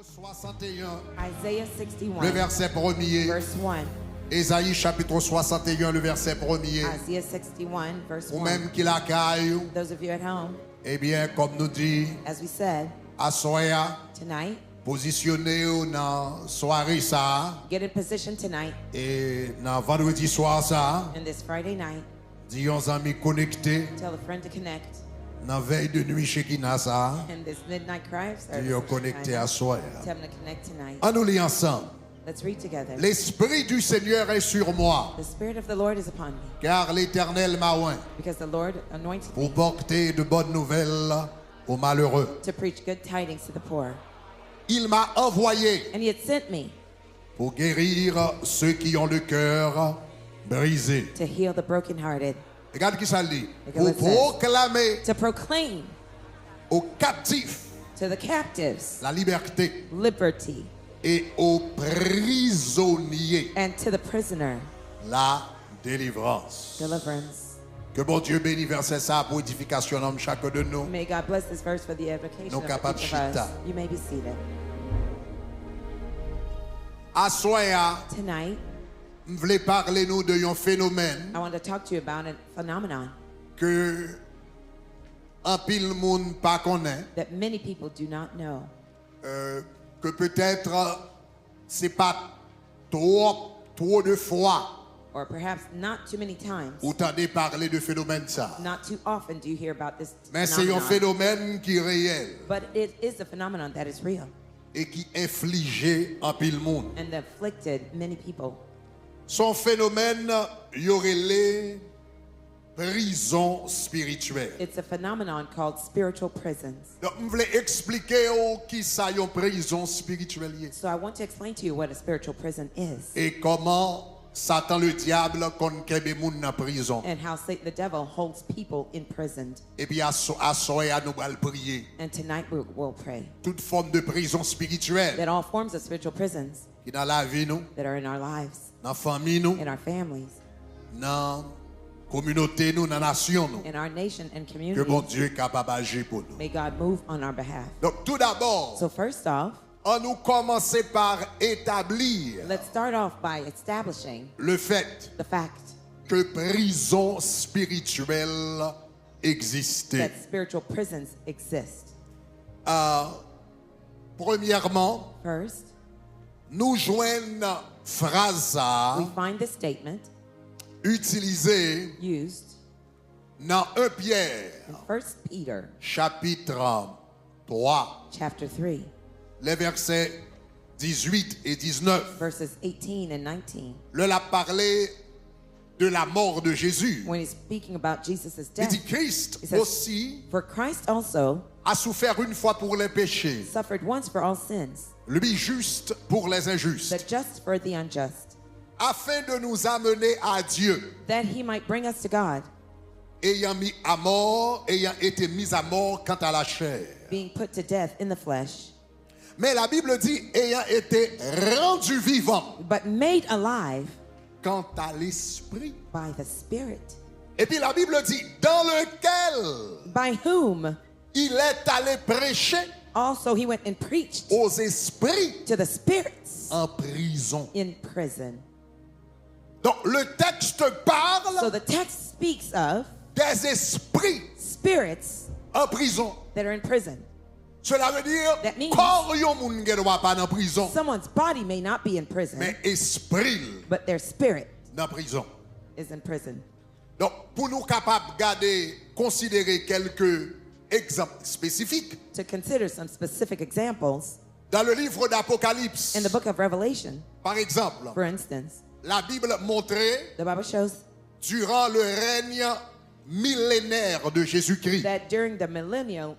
61, Isaiah 61, le verset premier. verse 1. Esaïe chapitre 61, le verset premier. Isaiah 61, verse Ou 1. même qui la caille, Those of you at home, eh bien, comme nous dit, as we said, assoya, tonight, positionnez-vous dans soirée ça, get in position tonight et dans vendredi soir ça, and this Friday night. disons amis connectés, Tell a friend to connect. dans veille de nuit Shekinah ça, And this midnight cry of service, disons connectés à soir. tell them to connect tonight. On nous lit ensemble. Let's read together. L'Esprit du Seigneur est sur moi, The Spirit of the Lord is upon me, car l'Éternel m'a oint because the Lord anointed pour me porter de bonnes nouvelles aux malheureux. to preach good tidings to the poor. Il m'a envoyé And he had sent me pour guérir ceux qui ont le cœur brisé. to heal the brokenhearted, Regarde qui ça dit. Regarde Pour what it says. proclamer to proclaim aux captifs to the captives la liberté liberty, et aux prisonniers and to the prisoner la délivrance. deliverance. Que bon Dieu bénisse verset ça pour édification de chacun de nous. May God bless this verse for the edification Nous of capables each of us. chita. You may be seated. Assoya, Tonight, je voulais parler nous de un phénomène I want to talk to you about a phenomenon que un pile monde pas connaît, that many people do not know. que peut-être c'est pas trop de fois Or perhaps not too many times, où t'entendez parler de phénomène ça. not too often do you hear about this Mais c'est un phenomenon. phénomène qui est réel But it is a phenomenon that is real et qui inflige un pile monde. and afflicted many people. Son phénomène, y aurait les prisons spirituelles. It's a phenomenon called spiritual prisons. Donc, je voulais expliquer qui ça une prison spirituelle y est. So I want to explain to you what a spiritual prison is Et comment Satan le diable kon kebe moun dans prison. and how Satan the devil holds people imprisoned. Et puis à soya nous allons prier. And tonight we will pray Toute forme de prison spirituelle that all forms of spiritual prisons qui dans la vie nous, that are in our lives, dans la famille nous, in our families, dans la communauté nous, dans la nation nous, in our nation and que bon community, Dieu est capable d'agir pour nous. may God move on our behalf. Donc tout d'abord, So first off, on nous commencer par établir let's start off by establishing le fait the fact que prison spirituelle existait. that spiritual prisons exist. Premièrement, First, nous joignons phrase we find this statement utilisée used dans 1 Pierre, in 1 Peter chapitre 3, chapter 3, les versets 18 et 19. verses 18 and 19. Là, il a parlé de la mort de Jésus. When he's speaking about Jesus' Il death, dit Christ he says, aussi for Christ also a souffert une fois pour les péchés, suffered once for all sins, lui juste pour les the injustes, just for the unjust, afin de nous amener à Dieu, that he might bring us to God, ayant été mis à mort quant à la chair. being put to death in the flesh, Mais la Bible dit ayant été rendu vivant but made alive quant à l'esprit. by the Spirit, Et puis la Bible dit dans lequel by whom il est allé prêcher also he went and preached aux esprits to the spirits en prison. in prison. Donc le texte parle So the text speaks of des esprits spirits en prison. that are in prison. Cela veut dire That means- corps yon moun gen doit pas dans prison, Someone's body may not be in prison, mais esprit but their spirit dans prison. is in prison. Donc pour nous capables garder considérer quelques exemples spécifiques To consider some specific examples, dans le livre d'Apocalypse. in the book of Revelation, Par exemple, for instance, la Bible montrait the Bible shows durant le règne millénaire de Jésus-Christ. that during the millennial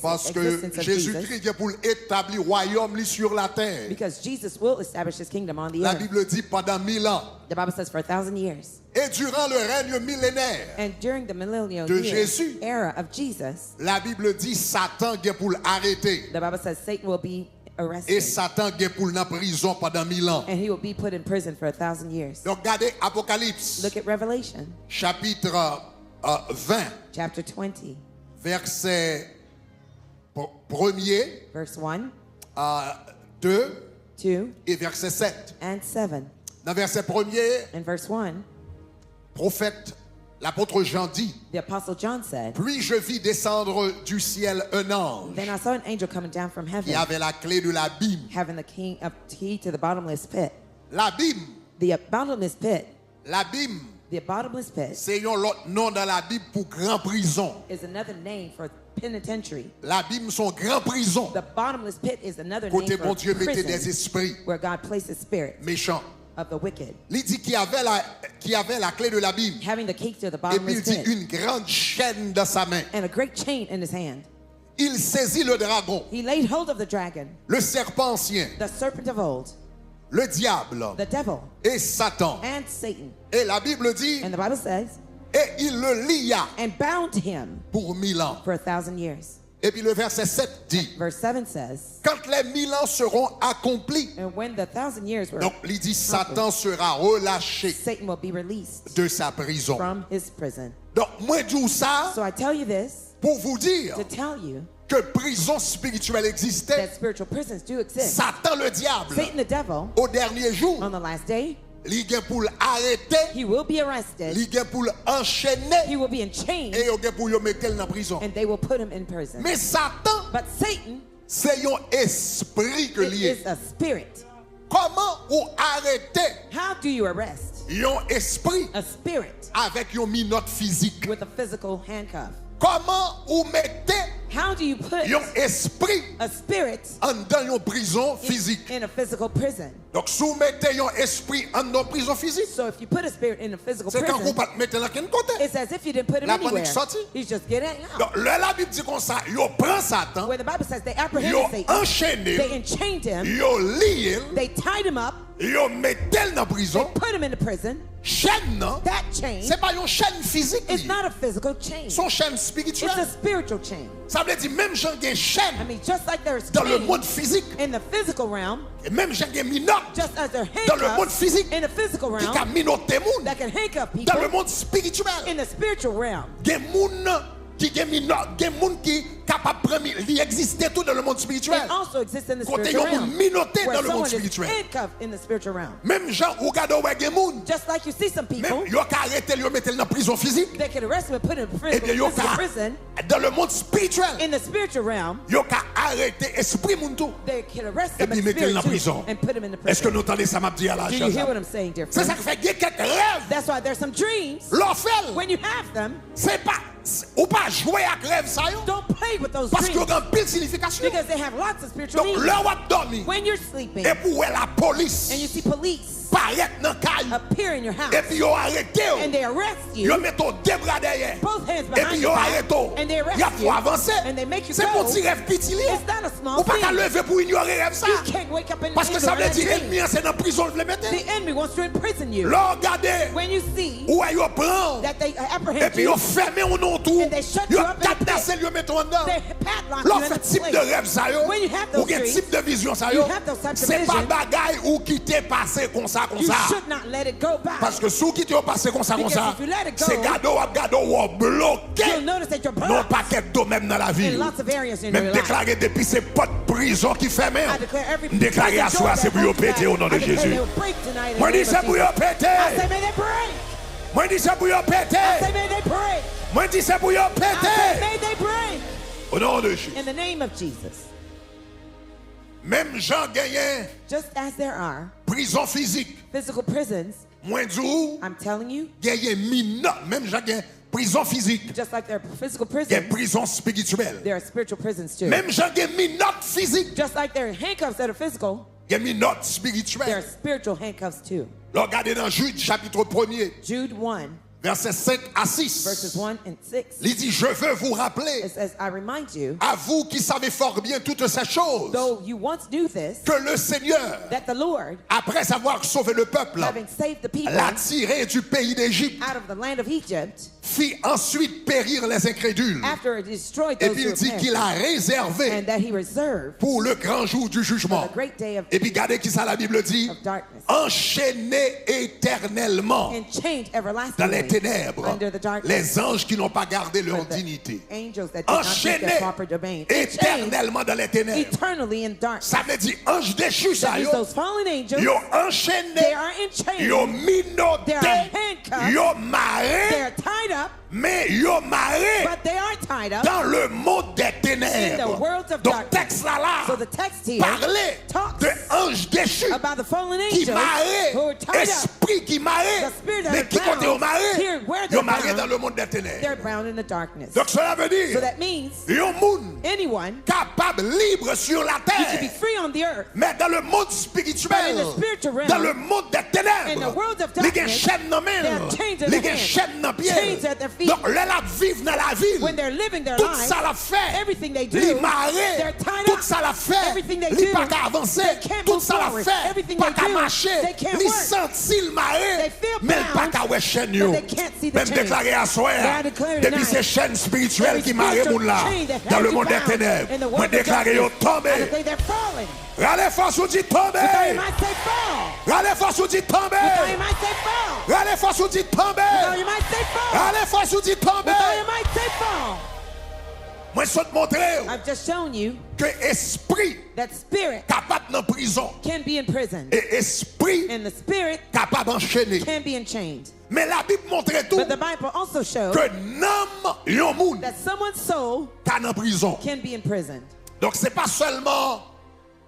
Parce que existence of Jesus, Jésus-Christ vient pour établir royaume lui sur la terre. because Jesus will establish his kingdom on the La earth. Bible dit pendant 1000 ans. The Bible says for 1,000 years. Et durant le règne millénaire, And during the millennial De year, Jésus. era of Jesus, la Bible dit Satan vient pour l'arrêter. the Bible says Satan will be Et arrested Satan vient pour la prison pendant 1000 ans. and he will be put in prison for 1,000 years. Donc regardez Apocalypse, Look at Revelation chapitre 20, chapter 20, verset 1er verse 1 2 2 et verset 7. and 7. Dans verset 1er, In verse 1, prophète, l'apôtre Jean dit, the Apostle John said, puis je vis descendre du ciel un ange Then I saw an angel coming down from qui heaven, avait la clé de l'abîme. having the key to the bottomless pit. L'abîme, The bottomless pit, l'abîme, the bottomless pit c'est un autre nom dans la Bible pour grand prison. is another name for penitentiary. L'abîme, son grand prison. The bottomless pit is another Côté name bon for Dieu mettait des prison, esprits where God places spirits méchants. of the wicked, Il dit qu'il avait la clé de l'abîme. having the key to the Et puis il bottomless dit pit, une grande chaîne dans sa main. and a great chain in his hand. Il saisit le dragon, He laid hold of the dragon, le serpent ancien, the serpent of old, le diable the devil, et Satan. and Satan. Et la Bible dit, And the Bible says, et il le lia and bound him pour 1000 ans. for 1,000 years. Et puis le verset 7 dit, Verse 7 says, quand les 1000 ans seront accomplis, and when the 1,000 years were donc il dit Satan sera relâché Satan will be released de sa prison. from his prison. Donc moi je dis ça So I tell you this pour vous dire to tell you que prison spirituelle existait. that spiritual prisons do exist. Satan le diable, Satan the devil, au dernier jour, on the last day, il vient pour l'arrêter, he will be arrested, il vient pour l'enchaîner he will be enchained, et il vient pour le mettre dans la prison. and they will put him in prison. Mais Satan, But Satan c'est un esprit que lié. is a spirit. Comment vous arrêtez How do you arrest un esprit a spirit avec une minote physique? with a physical handcuff? Comment vous mettez How do you put un esprit a spirit dans une prison physique? in a physical prison? Donc, si vous mettez un esprit dans une prison physique, So if you put a spirit in a physical c'est quand vous prison, ne mettez dans quel côté. it's as if you didn't put him La panique anywhere. sortie. He's just getting out. Donc, la Bible dit comme ça, ils prennent Satan, Where the Bible says they ils apprehended Satan, enchaîné, they enchained him, ils lié, they tied him up, ils mettent dans la they prison. put him in the prison. Chaîne, non? That chain C'est pas une chaîne physique. is not a physical chain. Son chaîne It's a spirituelle. spiritual chain. Ça veut dire même gens qui ont I chaîne mean, just like there's dans le chains monde physique, in the physical realm, et même gens qui ont minote just as there are dans le monde handcuffs physique, in the physical qui realm ont minoté moun that can handcuff dans le people monde spirituel. in the spiritual realm. Des moun qui ont minote, des moun qui capable de exister tout dans le monde spirituel. It also exists in the Côté spiritual yon realm, moun minoté where dans le monde someone is spirituel. handcuffed in the spiritual realm. Même gens ou gade ou gen moun, Just like you see some people, même yo ka arrêté yo mettre dans prison physique, they can arrest him and put him in et bien yo physical ka prison. dans le monde spirituel, In the spiritual realm, yo ka arrêté esprit moun tout. they can arrest Et him puis in mettez-le dans spirit prison. too and put him in the Est-ce que prison. nous entendez ça m'a dit à la Do you hear what chose? I'm saying, dear C'est ça friends? qui fait qu'il y a quelques rêves. That's why there's some dreams. L'offel, When you have them, c'est pas ou pas jouer avec rêve ça yo, don't play with those parce qu'il y dreams a une pile signification. because they have lots of spiritual Donc meaning. là où tu dormi When you're sleeping et pour la police and you see police paraître dans caille appear in your house et puis yo arrêté and they arrest yo you, met ton deux bras derrière both hands et behind puis your yo back, arrête and they arrest il y a you, faut avancer. and they make you C'est go. mon petit rêve petit li. It's not a small Ou pas qu'à thing. lever pour ignorer rêve ça. You can't wake up and Parce que ça ignore veut that dire dream. ennemi c'est dans prison le mettre. The enemy wants to imprison you. Là regardez When you see où yo prend that they et apprehend puis you, yo fermé au nom tout. and they shut Yo you up in a cadenassé yo mettre en dedans. they padlock you Là in fait the type de place. rêve ça yo. When you have Ou those gen dreams, type de vision ça you yo. have those types of C'est pas vision. bagaille ou quitter passer comme ça You ça. should not let it go back. Parce que si vous quittez au passé comme ça Because ça, if you let it go, c'est gado ou bloqué. You'll notice that you're Non blocked paquet de domaines dans la vie. in lots of areas in Même your life. déclaré depuis c'est pas de prison qui fait même. I declare every Déclaré à prison soi door c'est that pour yo holds back, péter au nom de I declare Jésus. they will break tonight in Moi the dis name c'est of pour yo Jesus. I péter. say may they break. Moi dis c'est pour yo I say péter. may they break. Moi dis c'est pour yo I say péter. may they break. Au nom de Jésus. In the name of Jesus. Même gens gagnent Just as there are prison physique. physical prisons, Moins du I'm telling you, gagnent minot. Même gens gagnent prison physique. just like there are physical Gagnent prisons, prison spirituelle. there are spiritual prisons too. Même gens gagnent minot physique. Just like there are handcuffs that are physical, Gagnent minot there are spirituelle. spiritual handcuffs too. Regardez dans Jude chapitre 1er, Jude 1, versets 5 à 6. verses 1 and 6, Il dit, je veux vous rappeler, it says, I remind you, à vous qui savez fort bien toutes ces choses, though you once knew this, que le Seigneur, that the Lord, après avoir sauvé le peuple, having saved the people l'a tiré du pays d'Égypte, out of the land of Egypt, fit ensuite périr les incrédules. After it destroyed Et those puis who il dit repent, qu'il a réservé and that he reserved pour le grand jour du for jugement. the great day of Et puis regardez qui ça la Bible dit. of darkness, Enchaînés éternellement and chained dans les everlastingly ténèbres under the darkness. les anges qui n'ont pas gardé leur For the dignité. angels that did not take their Enchaînés proper domain, and chained éternellement dans les ténèbres. eternally in darkness. Ça veut dire ange déchu ça That means yo. those fallen angels, Yo they enchaîné, are in chains, yo minoté, they are handcuffed, yo they marré, are tied up, mais yo marré but they are tied up dans le monde des in the ténèbres. world of Donc darkness. texte là So the text here parlait talks de ange déchu about the fallen qui angels marré, who are tied up. esprit qui maré, The spirit that mais are qui côté au bound, maré, here where yo they're maré bound, dans le monde des ténèbres. they're bound in the darkness. Donc cela veut So dire that means yon moun anyone, capable libre sur la you can be terre, free on the earth, mais dans le monde but in spirituel, the spiritual realm, dans le monde des in the ténèbres, world of les gens darkness, chaînes dans they main, have chains at les their gens hands, chaînes dans pied. chains at their feet. Donc là la vivent dans la ville. when they're living their Tout lives, ça la fait. everything they Li do, maré. they're tied Tout up. ça la fait. Everything they Li do, pas qu'à avancer. they can't Tout move ça la forward. fait. Everything Pas they qu'à do, marcher. they can't Li work. sentit le maré. They feel Mais pas bound, qu'à ouais chaîne but yo. they can't see the Même chain. déclaré à soir. I declare Depuis tonight, ces chaînes spirituelles every qui marrent spiritual moun là. chain that Dans has le you monde des bound ténèbres. in the Moi world of déclaré yo darkness, I tombé. declare they're falling. Rallez force ou dit tombé. You thought you might say fall. Rallez force ou dit You thought you tombé. might say fall. Rallez force ou dit You thought tombé. you might say fall. Rallez force ou dit You tombé. thought you might say fall. Moi je te montrer I've just shown you que esprit that spirit capable dans prison can be in prison, et esprit and the spirit capable enchaîner. can be enchained. Mais la Bible montre tout But the Bible also shows que nam yon moun that someone's soul ka dans prison. can be imprisoned. Donc c'est pas seulement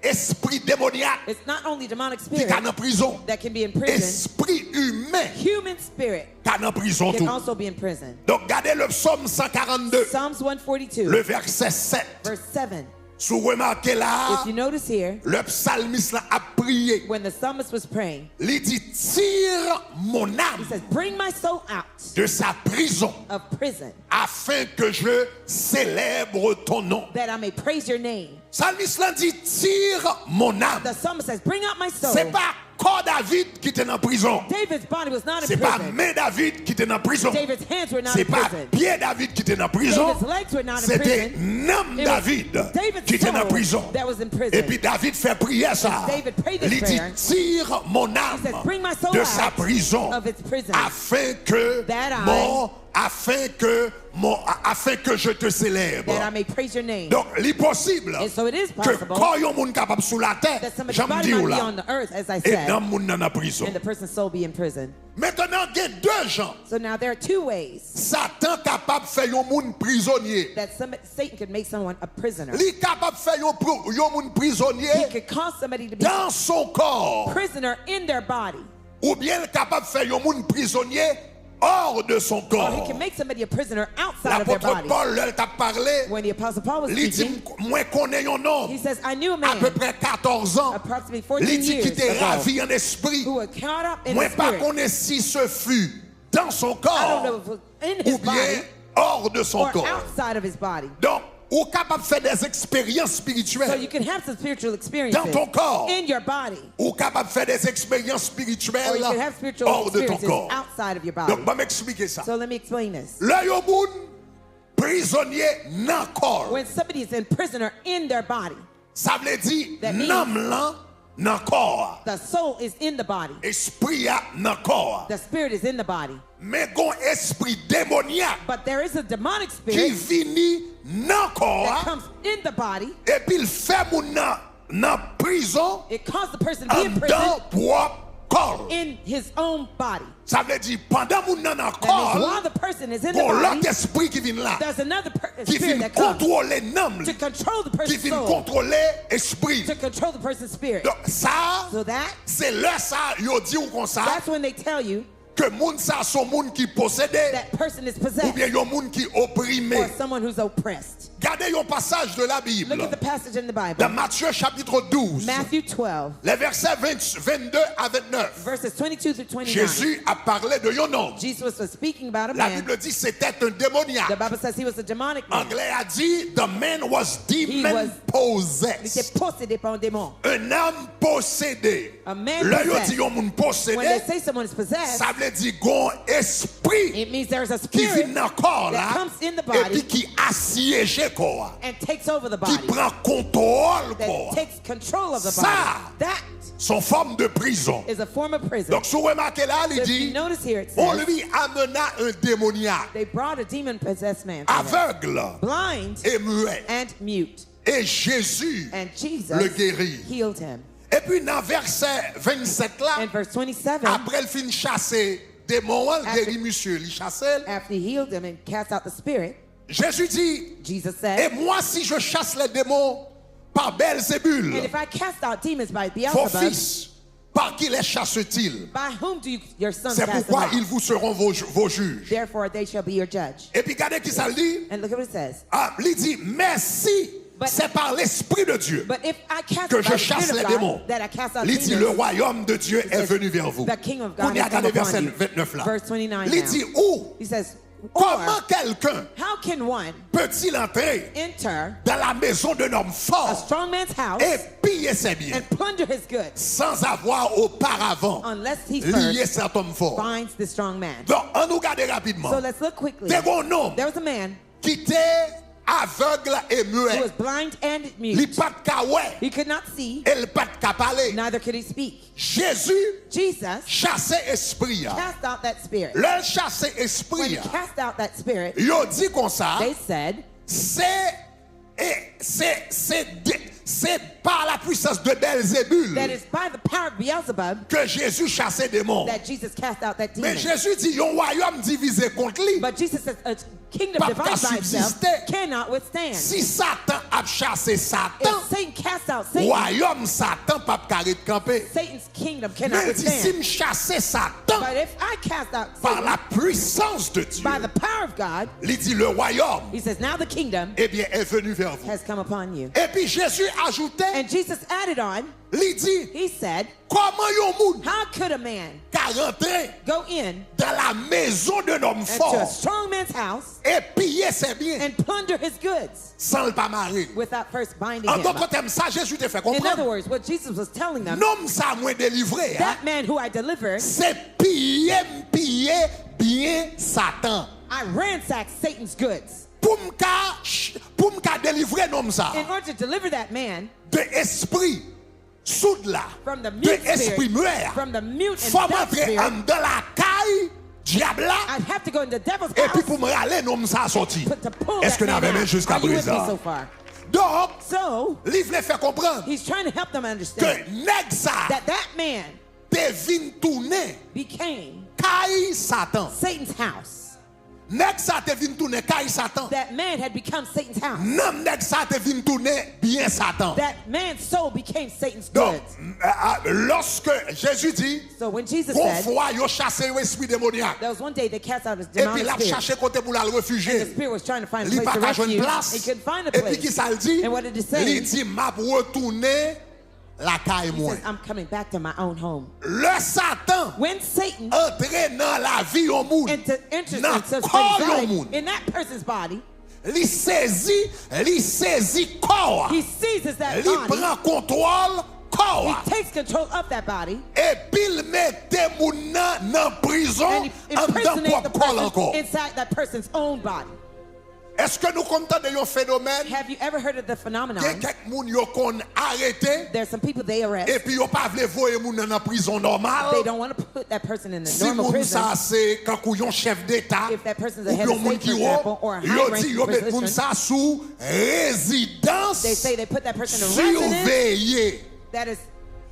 esprit démoniaque It's not only demonic qui spirit ka dans prison. that can be in prison, Esprit humain human spirit ka dans prison can tout. also be in prison. Donc regardez le psaume 142, Psalms 142, le verset 7. verse 7. Si vous remarquez là, If you notice here, le psalmiste là a prié. when the psalmist was praying, Il dit tire mon he âme says, "Bring my soul out de sa prison of prison, afin que je célèbre ton nom. that I may praise your name." Psalmiste là dit tire mon âme. The psalmist says, "Bring out my soul." C'est pas corps David qui était en prison. David's body was not in C'est pas prison. main David qui était en prison. David's hands were not C'est in pas prison. pied David qui était en prison. David's legs were not in C'était prison. nom It was David David's qui était en soul prison. that was in prison. Et puis David fait prier ça. David prayed this Il dit prayer. tire mon âme says, "Bring my soul de out sa prison of its prison, afin que that I- afin que je te célèbre. that I may praise your name." Donc l'impossible And so it is que possible quand yon moun capable sous la terre, that somebody's j'aime body dire might be là, on the earth, as I et said, dans moun nan en prison. and the person's soul be in prison. Maintenant, il y a deux gens. So now there are two ways Satan capable de faire yon moun prisonnier. that Satan could make someone a prisoner. Li capable de faire yon moun He prisonnier could cause somebody to be dans son corps. prisoner in their body, Ou bien capable de faire yon moun prisonnier hors de son or he corps. can make somebody a prisoner outside of their L'apôtre body. Paul, elle t'a parlé, When the Apostle Paul was il dit, speaking, moi connais yon homme, he says, "I knew a à peu man près 14 ans, approximately il 14 dit qu'il years était ago ravi en esprit. who was caught up in Moi the pas spirit." connais si ce fut dans son I don't know corps if it was in his ou bien body hors de son or corps. outside of his body. Donc, ou capable de faire des expériences So spirituelles you can have some spiritual experiences dans ton corps, in your body, ou capable de faire des expériences or spirituelles you can have spiritual hors de ton experiences corps. outside of your body. Donc, je vais m'expliquer ça. So let me explain this. Là, yon moun prisonnier nan corps. When somebody is in prisoner in their body, Ça veut dire That means- nam lan nan corps. the soul is in the body, Esprit a nan corps. the spirit is in the body. Mais gon esprit démoniaque But there is a demonic qui spirit vini nan that corps comes in the body. et puis il fait moun nan prison It caused the person to be en in prison dan propre corps. in his own body. Ça veut dire pendant moun nan That means while corps, the person is in the bon body, l'autre esprit qui vient là, there's another qui spirit vient that comes contrôler nam, to control the qui person's vient soul, contrôler esprit. to control the person's spirit. Donc ça, So that c'est là ça, yo dit ou comme ça, that's when they tell you que moun sa son moun qui possède that person is ou possessed bien yon moun qui or opprimé. someone who's oppressed. Gardez yon passage de la Look Bible at the passage in the Bible. dans Matthieu chapitre 12, Matthew 12, les versets 22 à 29. verses 22 through 29. Jésus a parlé de yon homme. Jesus was speaking about a La man. Bible dit c'était un The démoniaque. Bible says he was a demonic man. Anglais a dit the man was demon Il était possessed. possédé par un démon. Un homme possédé. A man Là yo possessed. dit yon moun When they possédé, say someone is possessed, ça veut veut dire gon esprit It means there's a qui vient spirit dans le corps that là comes in the et body puis qui assiège corps, and takes over the qui body, prend contrôle that corps. takes control of the Ça, body. That Son forme de prison. is a form of prison. Donc, si vous remarquez là, So il if you dit, notice here, it on says lui amena un démoniaque, they brought a demon-possessed man to him, aveugle blind et muet. and mute, Et Jésus and Jesus le guérit. healed him. Et puis, dans verset 27 là, In verse 27, après, il finit chasser démon, il guérit monsieur, il chasse. after he healed him and cast out the spirit, Jésus dit, Jesus et said, moi, si je chasse les démons par Belzébul, and if I cast out demons by vos Beelzebub, fils, par qui les chasse-t-il? by whom do your sons C'est cast them pourquoi out? ils vous seront vos juges. Therefore they shall be your judge. Et puis, regardez qui ça le dit. And look at what it says. Ah, il dit, merci, But- c'est par l'Esprit de Dieu But if I cast que out by je the chasse Spirit les of démons. God, that I cast out Il dit, le demons, royaume de Dieu est venu vers vous. the king of On God y a has come regardé upon verset you. 29 là. Verse 29 Il now. dit, où, He says, or comment quelqu'un how can one peut-il entrer enter dans la maison d'un homme a fort strong man's house et piller ses biens and plunder his goods sans avoir auparavant unless he lié first cet homme fort? finds the strong man? Donc, on nous regarde rapidement. So let's look quickly. Des un homme There was a man qui était aveugle et who muet. was blind and Il mute. pas de kawè, He could not see, il pas de parler. neither could he speak. Jésus Jesus chassait esprit. cast out that spirit. Le chassait When esprit. he cast out that spirit, Yo dit comme ça, they said, c'est par la puissance de Belzébul that is by the power of Beelzebub que Jésus chassait des démons. that Jesus cast out that Mais demon. Jésus dit, un royaume divisé contre lui. But Jesus says a kingdom Pas divided by qu'à itself subsister. cannot withstand. Si Satan a chassé Satan, If Satan casts out Satan, royaume Satan pas carré de camper. Satan's kingdom cannot Mais il dit, si withstand. me chassé Satan But if I cast out par Satan la puissance de Dieu, by the power of God, il dit, le royaume, he says, now the kingdom eh bien, est venu vers vous. has come upon you. Et puis Jésus ajoutait, And Jesus added on, il dit, he said, comment yon moun how could a man ka rentre go in dans la maison d'un homme into a fort strong man's house et piller ses biens and plunder his goods sans le pas marier? without first binding En him? d'autres termes, ça Jésus te fait In other comprendre. words, what Jesus was telling them, L'homme ça moins délivré, hein, that man who I delivered, c'est piller bien Satan. I ransacked Satan's goods. Pour m'ka délivrer l'homme ça In order to deliver that man de esprit soude là, from the de mute esprit spirit, muet, from the mute and faut deaf m'entrer spirit, en dans la caille diable là. I'd have to go into the devil's Et puis house pour me râler, l'homme ça a sorti. to pull Est-ce that que nous man avons out. jusqu'à Are you with me présent? so far? Donc, So, livre les fait comprendre he's trying to help them que understand nèg ça that man devine tourner became caille Satan. Satan's house. Nèg ça devine tourner caille Satan. That man had become Satan's house. Nam nèg ça devine tourner bien Satan. That man's soul became Satan's Donc, goods. lorsque Jésus dit, So when Jesus bon said, fois yo chassé l'esprit démoniaque. there was one day they cast out his Et puis demonic il a spirit. cherché côté pour la The réfugier. spirit was trying to find a Il place pas to qu'à jouer une refuge. place. He couldn't find a Et puis qui place. ça le dit? And what did it say? Il dit m'a retourner la caille He moi. says, I'm coming back to my own home. Le Satan When Satan entrer dans la vie au monde, enters dans into corps au somebody's monde, life, in that person's body, li saisit corps, he seizes that li body, prend contrôle corps, he takes control of that body, et puis il mette moun nan nan prison and he en dedans impersonates the propre corps person encore. inside that person's own body. Est-ce que nous comptons de un phénomène? Have you ever heard of the Il y a phenomenon? quelques moun yo kon arrêté There's some people they arrest. et puis yo pas vle voyer moun nan prison normale. They don't want to put that person in the Si normal moun prison. sa c'est quand yon chef d'état If that person's ou a head bien of moun state, ki for yo, example, or a yo high-ranking di yo met moun position, sa sous résidence they say they put that person in residence surveillée. that is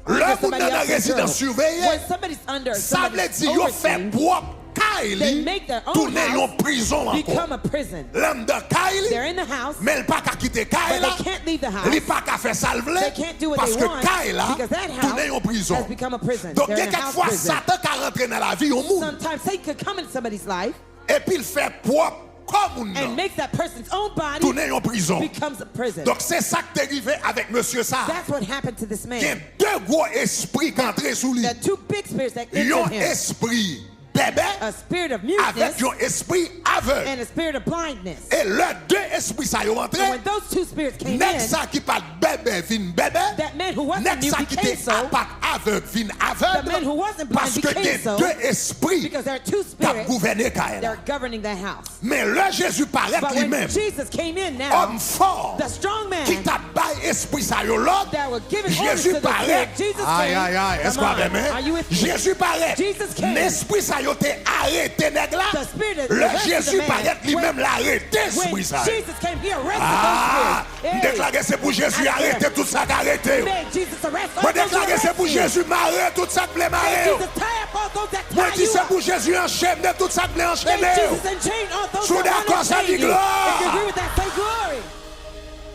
Le under moun somebody nan else's résidence control. surveillée, When somebody's under ça veut somebody's dire yo fait overseeing, propre they Kaili make their own tourner yon house prison become encore. a prison. L'homme de Kaili, They're in the house, mais il pas qu'à quitter but Kaila. they can't leave the Il house. pas qu'à faire ça le vle, They can't do what parce they que want Kaila because that tourner yon house prison. has become a prison. Donc They're il y a in a house quelquefois prison. Satan qui rentre dans la vie au monde Sometimes Satan could come into somebody's life et puis il fait propre comme and nous makes that person's own body tourner yon prison. becomes a prison. Donc c'est ça qui est arrivé avec monsieur ça. That's what happened to this Il y a man. deux gros esprits qui entrent sous lui. The two big spirits that Yon entered him, esprit bébé a spirit of avec muteness yon esprit aveugle. and a spirit of blindness. Et les deux esprits ça yon rentré. And when those two spirits came Nèg in, ça qui pas bébé vin bébé. that man who wasn't Nèg mute ça qui became était so. pas aveugle vin The men who aveugle wasn't blind parce que became des so. deux esprits Because there are two qui spirits gouverné that are Kael. governing the house. Mais là Jésus paraît But when lui-même, Jesus came in now, homme fort the strong man qui t'a baillé esprit ça yo l'autre. that were giving orders Jésus to the paraît. spirit, Jesus Aïe came. aïe aïe, est-ce Come qu'on on, avait are you with me? Jésus paraît. Jesus came. L'esprit ça yo t'est arrêté nèg là. The spirit is Le arrested the Jésus man. paraît lui-même l'arrêté When esprit ça. Jesus came, he arrested Ah, those spirits. déclarer c'est pour Jésus I arrêter declare. tout ça qu'arrêté. May Jesus arrest all Moi those who déclarer c'est arrest pour you. Jésus marrer tout ça que voulait May marrer. Jesus tie up all those that Moi tie dis you c'est up. pour Jésus enchaîner tout ça que voulait May enchaîner. Jesus enchain all those Sous that d'accord, want to ça chain dit you. gloire. If you agree with that, say glory.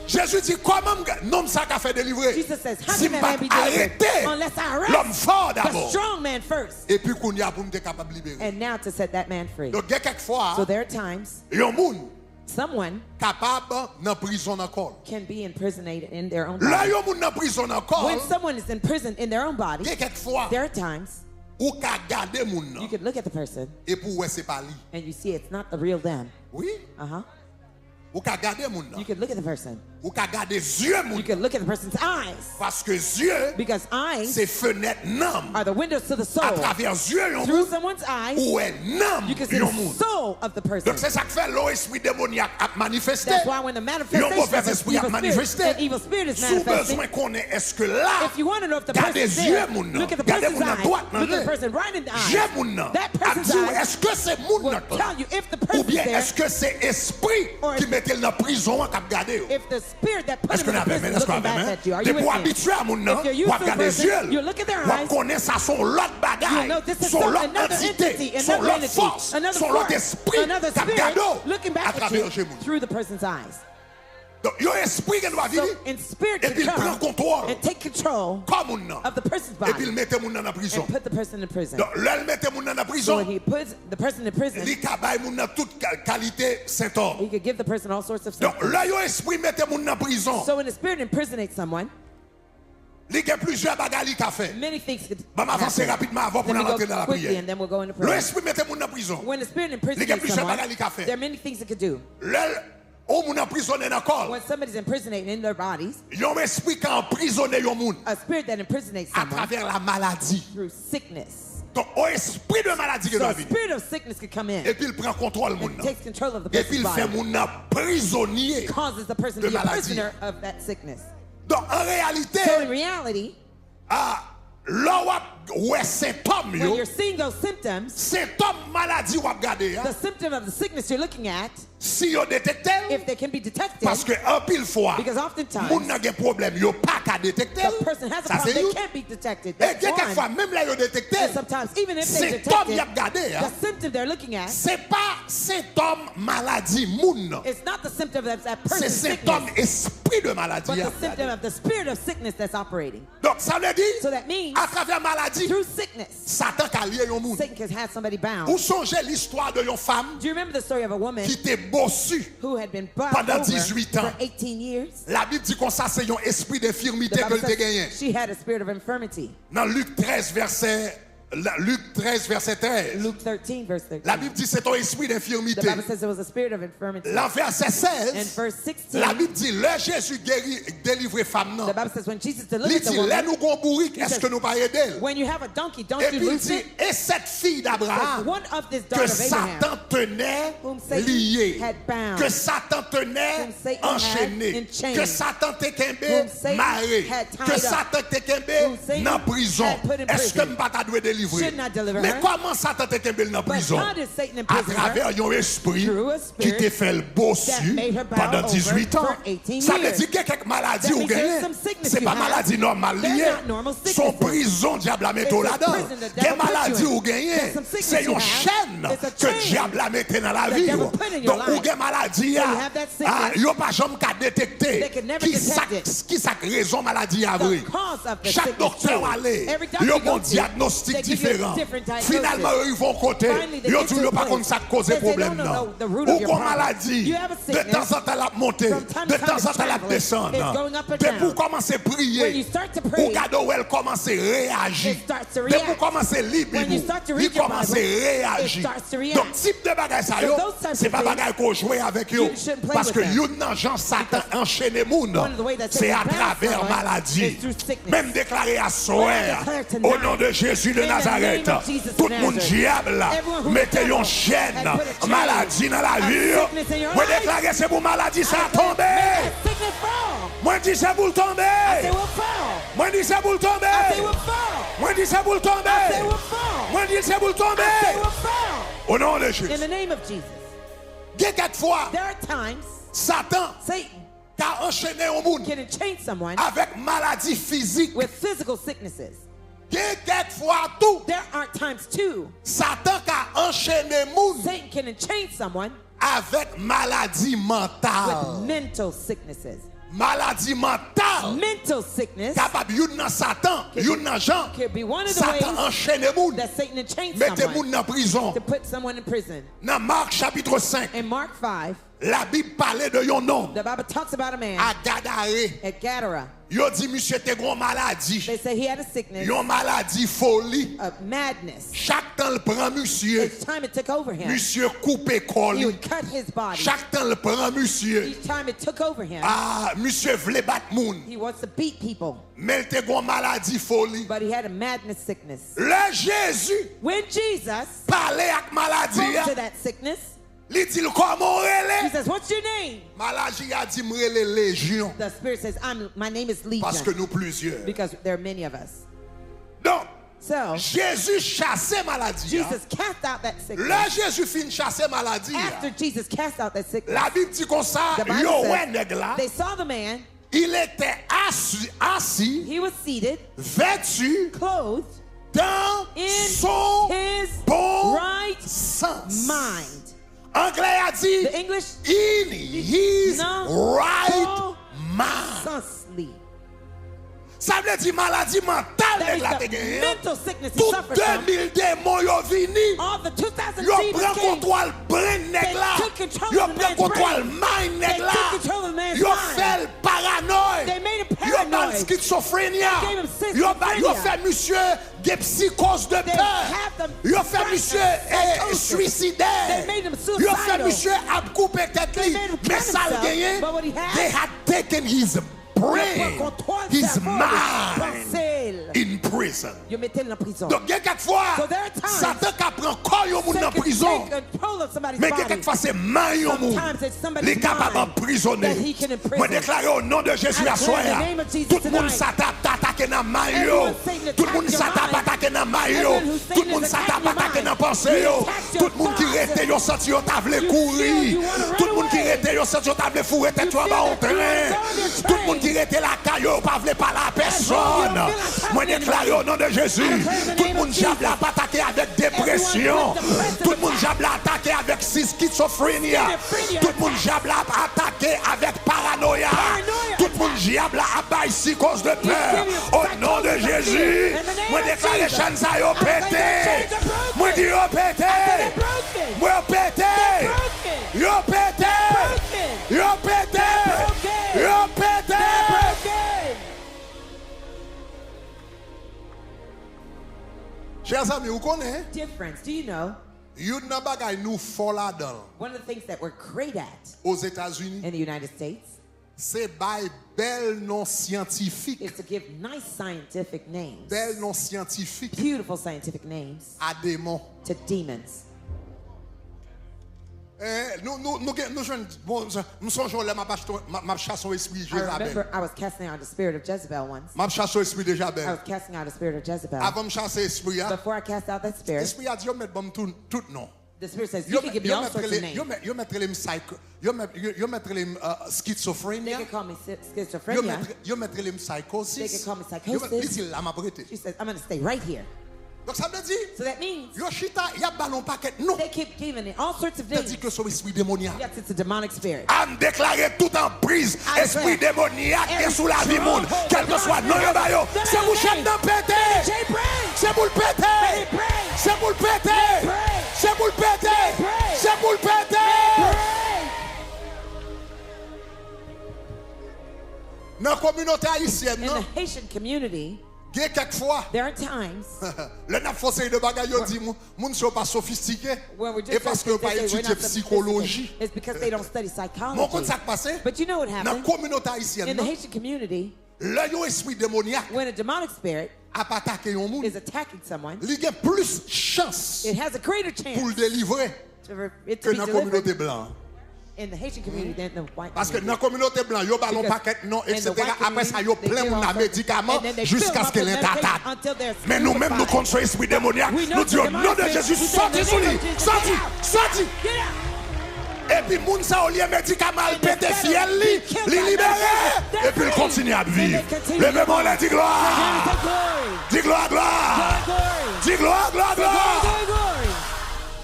Jésus dit comment non ça qu'a fait délivrer. Jesus says, how Si can m'a that man be delivered arrêté unless I l'homme arrest fort the d'abord. strong man first? Et puis qu'on y a pour me capable de libérer. And now to set that man free. Donc il y a quelquefois So there are times yon moun someone capable dans prison encore. can be imprisoned in their own Là body. yon moun dans prison encore. When someone is in prison in their own body, Il y a quelquefois there are times ou ka garder moun you nan could look at the person et pour ouais c'est pas lui. and you see it's not the real them. Oui, Uh-huh. ou ka garder moun You nan. could look at the person. Ou ka garder yeux moun. You could look at the person's eyes. Parce que yeux Because eyes c'est fenêtre nam. are the windows to the À soul. travers yeux yon Through moun someone's eyes, ou est nam you can see yon the moun. soul of the person. Donc c'est ça que fait l'esprit démoniaque a manifesté. That's why when the Yon manifestation mauvais of an esprit a evil spirit, manifesté. an evil spirit is Sous manifesting, besoin qu'on est, est-ce que là, if you want to know if the gardez person's yeux there, moun nan. look at the Gardez person's moun nan eyes. droite nan Look at the lè. person right in the Yeux eye. moun nan. That A person's dire, eyes est-ce que c'est moun will nan? tell you if the Ou person's bien there, est-ce que c'est esprit Or qui if- mette dans prison k'ap gade yo? if the spirit that put Est-ce him que in the nous avons prison est-ce qu'on looking back avait at you. Are mais you with pour me? habituer à moun nan, If you're used ou to ap the gade person, yeux, you look at their ou ap eyes, connaît ça son l'autre you bagaille, know this is son l'autre another entité, entity, son another l'autre entity, force, another son l'autre force, esprit another k'ap spirit gade yo looking à back at travers you yeux moun. through the person's eyes. Donc yon esprit qui doit So venir in spirit et to puis il prend come contrôle and take control comme moun nan. of the person's Et puis il body mette moun nan en prison. and put the person in prison. Donc là il mette moun nan en So prison. when he puts the person in prison, Li ka bay moun nan toute qualité Saint-Homme. he could give the person all sorts of Donc symptoms. là yon esprit mette moun nan prison. So when the spirit impersonates someone, Li gen plusieurs bagages li ka fait. many things could Bah m'avancer happen. rapidement avant pour Let me rentrer go dans la quickly prière. and then we'll go into Le prayer. esprit mette moun nan prison. When the spirit Li gen impersonates plusieurs someone, bagages li ka fait. there are many things it could do. Le ou moun emprisonné nan kol. When somebody's impersonating in their bodies, Yon esprit ka emprisonné yon moun a spirit that impersonates à someone travers la maladie. through sickness. Donc au esprit de maladie qui So doit a venir. spirit of sickness could come in Et puis il prend contrôle moun and nan. takes control of the Et puis person's il fait body, moun nan prisonnier. causes the person de to be a maladie. prisoner of that sickness. Donc en réalité, So in reality, là ouais symptômes when yo, you're seeing those symptoms, symptômes maladie ou ap gade the symptom of the sickness you're looking at, si yo détecté if they can be detected, parce que un pile fois because oftentimes moun nan gen problème yo pas ka détecter the person has a ça c'est problem, they you can't be detected. et That's quelques fois one. même là yo détecté And sometimes, even if they symptômes detect y ap it, gade the symptom they're looking at, c'est pas symptôme maladie moun nan it's not the symptom of that c'est person's symptôme sickness, esprit de maladie but y the ap symptom gade. of the spirit of sickness that's operating. Donc ça veut dire So that means, à travers maladie through sickness, Satan ka lié yon moun. Satan can have somebody bound. Ou songez l'histoire de yon femme Do you remember the story of a woman qui était bossue who had been bound pendant over 18 ans. for 18 years? La Bible dit qu'on ça c'est un esprit The d'infirmité que Bible le te gagné. says she had a spirit of infirmity. Dans Luc 13 verset 13. Luke 13, verse 13. La Bible dit c'est un esprit The d'infirmité. Bible says there was a spirit of infirmity. Dans verset And 16, verse 16, la Bible dit le Jésus guérit délivrer femme the non. Bible says when Jesus Il delivered the dit là woman, nous gon bourrique est-ce que nous pas aider? when you have a donkey, don't Et you puis il loose dit it? et cette fille But d'Abraham one of this que daughter of Abraham, Satan tenait whom Satan lié, had bound, que Satan tenait whom Satan had enchaîné, in chains, que Satan te whom kembe Satan maré, had tied que up, Satan te whom kembe Satan dans prison. had put in Est-ce que prison, m'pas ta doit délivrer? should not deliver Mais her. comment Satan te kembe dans But prison? how did Satan À imprison her? travers un esprit Through a qui spirit te fait le bossu that made her bow pendant 18 ans. over for 18 Ça veut years. dire qu'il y a quelques maladies That ou means there's gagné. some sickness C'est you pas have. maladie normale They're liée. not normal Son sicknesses. prison diable a mette It's a là-dedans. prison the Des devil put maladies you in. ou gagné. There's some sickness C'est you une have. chaîne It's a que chain diable a mette dans la the vie. devil put in your Donc ou life. gain maladie So you have that sickness. yo pas jamais qu'à détecter They can never qui detect ça qui ça raison maladie a vrai. The cause of the Chaque sickness docteur too. allait, Every doctor yo you go bon to, diagnostic they give différent. different diagnosis. Finalement, ils vont côté. Finally, they Ils get to disent a pas place. comme ça cause They say, problème. no, Non. the root of Ou your qu'on problem. maladie, You have a de sickness. temps en temps, la monter. From time De to time, temps en it's temps, la traveling. descendre. It's going up and Dès down. pour commencer à When prier, you start to ou pray, gado où elle commence à réagir. it starts to Dès react. pour commencer à lire When you Bible, start to il read your commence à Bible, it réagir. starts to react. Donc, type de bagage ça, So yo, those types c'est of pas things, bagage qu'on joue avec eux. you shouldn't play Parce with que them. yon nan Jean Satan enchaîné moun, One of the ways that c'est à Satan binds travers someone maladie. is through sickness. Même déclaré à Well, I soir, declare tonight, au nom de Jésus de in the Nazareth, name of Jesus tout of le monde Nazareth, diable, everyone who mettez the yon devil chaîne, has put a chain maladie dans la of vie. sickness in your Moi life. déclaré c'est pour maladie, ça a I declare, tombé. may that sickness fall. Moi dis c'est pour le I say tomber. will fall. Moi dis c'est pour le I say tomber. will fall. Moi dis c'est pour le I say tomber. will fall. Moi dis c'est pour le I say tomber. will fall. Au nom de In Jésus. the name of Jesus. Quelquefois, There are times Satan Satan a enchaîné au monde can enchain someone avec maladie physique. with physical sicknesses. Quelquefois tout, There are times too Satan a enchaîné monde Satan can enchain someone avec maladie with mentale. mental sicknesses. Maladie mentale. Mental sickness Capable yon nan Satan, yon nan Jean. could be one of the Satan ways enchaîné moun, that Satan enchains mette someone moun nan prison. to put someone in prison. Dans Marc chapitre 5, In Mark 5, la Bible parlait de yon nom, the Bible talks about a man à Gadare. at Gadara. Yo dit monsieur te gon maladie. They say he had a sickness Yon maladie folie. of madness. Chaque temps le prend monsieur. Each time it took over him, Monsieur coupe col. he would cut his body. Chaque temps le prend monsieur. Each time it took over him, Ah, monsieur vle bat moun. he wants to beat people, Mais il te gon maladie folie. but he had a madness sickness. Le Jésus When Jesus parlait avec maladie. spoke to that sickness, Il dit comment he relé? says, "What's your name?" Maladie a dit m'rele légion The Spirit says, "My name is parce que Legion," nous plusieurs. because there are many of us. Donc So Jésus chassait maladie. Jesus cast out that sickness. Le Jésus fin chasser maladie. After Jesus cast out that sickness, La Bible dit comme ça, the Bible yo ouais says nèg là, they saw the man. il était assis, He was seated, vêtu clothed dans in son his bon right sens. mind. Anglais a dit The English, in his No. right mind. sensely. Ça veut dire maladie mentale That nèg la te is the gagné. mental sickness he Tout suffered from. 2000 démons yo vini. All the 2,000 Yo demons prend came. contrôle brain nèg They la. took control Yo of the prend man's contrôle brain. mind nèg They la. took control of the man's Yo mind. fait paranoïa. They made him Yo ban paranoid. schizophrénia. They gave him Yo schizophrenia. fait monsieur des psychoses de They peur. have them Yo fait frightened, monsieur psychosis. suicidaire. They made him Yo fait suicidal. monsieur a coupé tête They li. made him Mais cut ça le himself. gagné. But what he had, They had taken his brain, his mind in prison. You mettez en prison. Donc quelquefois, So there are times Satan qui prend corps yo moun Satan dans can prison. take control of somebody's Mais body. quelquefois c'est main yo moun. Sometimes it's somebody's Les capables mind d'emprisonner. that he can imprison. Moi déclare au nom de Jésus I à soir. declare in the name of Jesus Tout le monde tonight. s'attaque attaquer dans main yo. Everyone Satan Tout le monde attack your s'attaque mind. attaquer dans main yo. Everyone who Tout le monde Satan is s'attaque attacking your attaquer dans mind. pensée yo. You attack Tout your le monde qui thoughts. rete yo senti yo t'a vle You courir. feel you wanna run Tout le monde qui away. rete yo senti yo t'a vle fourrer tête You en bas feel au that you wanna train. go on your Tout le monde qui rete la caille yo pas vle parler à personne. Moi déclare au nom de Jésus. Tout le monde diable a attaqué avec dépression. Tout le monde diable a attaqué avec schizophrénia. Tout le monde diable a attaqué avec paranoïa. Tout le monde diable a baillé psychose de peur. Au nom de Jésus. Moi déclare les chaînes ça yo pété. Moi dis yo pété. Moi yo pété. Yo pété. Yo pété. Yo pété. Chers amis, vous connaissez? Dear friends, do you know Yon nan bagay nou fol la dan one of the things that we're great at aux États-Unis, in the United States c'est bay bel non scientifique, is to give nice scientific names, bel non scientifique beautiful scientific names à démons. to demons. Nous jeunes, bon, nous songeons là, m'a chassé au esprit I Jézabel. remember I was casting out the spirit of Jezebel once. M'a chassé au esprit de I Jabel. was casting out the spirit of Jezebel. Avant de chasser esprit, Before I cast out that spirit, esprit a dit yo met bam tout non. the spirit says, you can give me all sorts of names. Yo mettre les psycho, yo mettre les They schizophrénia. can call me schizophrenia. Yo mettre les psychosis. They can call me Yo psychosis. mettre la m'a prêté. She says, I'm going to stay right here. Donc ça veut dire So that means yo chita y a ballon paquet non. they keep giving it all sorts of Ça names. dit que son esprit démoniaque. Yes, it's a demonic spirit. Am déclaré tout en prise I esprit declare démoniaque qui est every sous la vie monde stronghold quel que of soit non darkness yo ba yo that c'est I vous name. chef dans pété J-Brain, c'est C'est pour le péter. C'est pour le péter. C'est pour le péter. C'est pour le péter. Dans la communauté haïtienne, In the Haitian community, quelquefois, there are times le n'a fossé de bagaille dit moun sont pas sophistiqué where we're et just parce que pas étudier psychologie. It's because they don't study Mon compte psychology. ça passé But you know what dans la happened? communauté In haïtienne. the Haitian community, Le esprit démoniaque when a demonic spirit a attaqué un monde, is attacking someone, il y a plus chance it has a greater pour le chance délivrer it que to be dans la communauté delivered blanche. in the Haitian community than the white Parce que dans community. la communauté blanche, il y a un paquet non, etc. Après ça, il y a plein de médicaments jusqu'à ce qu'elle ait attaque. Mais nous-mêmes, nous contre l'esprit démoniaque. Nous disons, nom de Jésus, sortez sur lui. Sortez, sortez. Et puis, moun sa au lieu médicament, il pète fiel, il libéré. Et puis, il continue à vivre. Levez-moi là, dis gloire. Dis gloire, gloire. Dis gloire, gloire, gloire.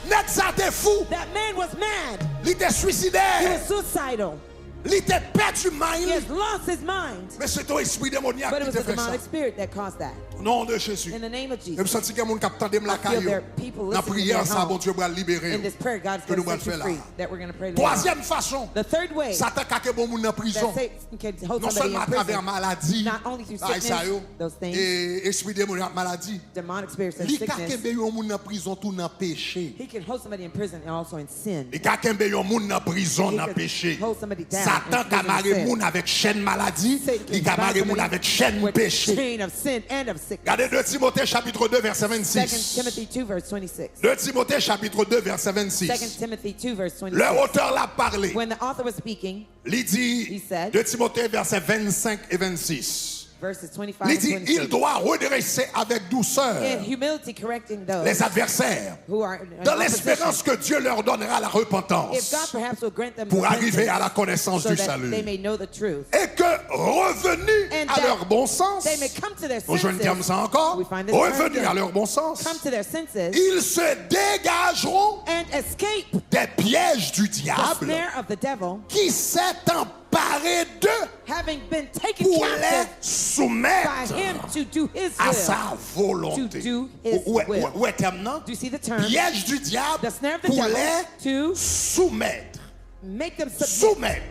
Net ça t'es fou. That man was mad. Il était He suicidaire. was suicidal. Il était perdu He mind. has lost his mind. Mais c'est ton esprit démoniaque But it qui was te the fait ça. demonic spirit that caused that. Au nom de Jésus. In the name of Je me Jesus. sens qu'il y a des gens qui attendent la I feel caillou. there are people Dans la listening in prière, their ça, bon home. Dieu va libérer. In this prayer, God's Que nous going allons to set you faire free. là. That we're going to pray. Troisième façon, The third way Satan a bon monde en prison. that Satan can hold Non somebody seulement in à travers prison, maladie, not only through ah, ça, sickness, those things, et esprit démoniaque maladie. demonic spirits and Il sickness. a un monde en prison tout dans péché. He can hold somebody in prison and also in sin. Il a un monde en prison dans péché. Hold somebody down Satan in a marré sin. monde avec chaîne maladie, il a marré monde avec chaîne with péché. chain of sin and of sickness. Regardez 2 Timothée chapitre 2 verset 2 26. Timothy 2 verse 26. 2 Timothée chapitre 2 verset 2 26. Timothy 2 verse 26. Le auteur l'a parlé. When the author was speaking, Il dit He said, 2 Timothée verset 25 et 26. verses 25 Il and dit 26. il doit redresser avec douceur In humility correcting those les adversaires who are in dans opposition. l'espérance que Dieu leur donnera la If repentance God perhaps will grant them pour arriver repentance à la connaissance so du that salut. they may know the truth. Et que revenus And à that leur bon sens, They may come to their je ne terme senses. ça encore, We find this term revenus again. à leur bon sens, Come to their senses ils se dégageront and escape des pièges du the diable snare of the devil, qui s'est emparé d'eux having been taken pour les captive by soumettre him to do his à will. sa volonté. To do his will. Où est terme non? Do you see the term? Piège du diable The snare of the pour devil les to soumettre. make them submit. Soumettre.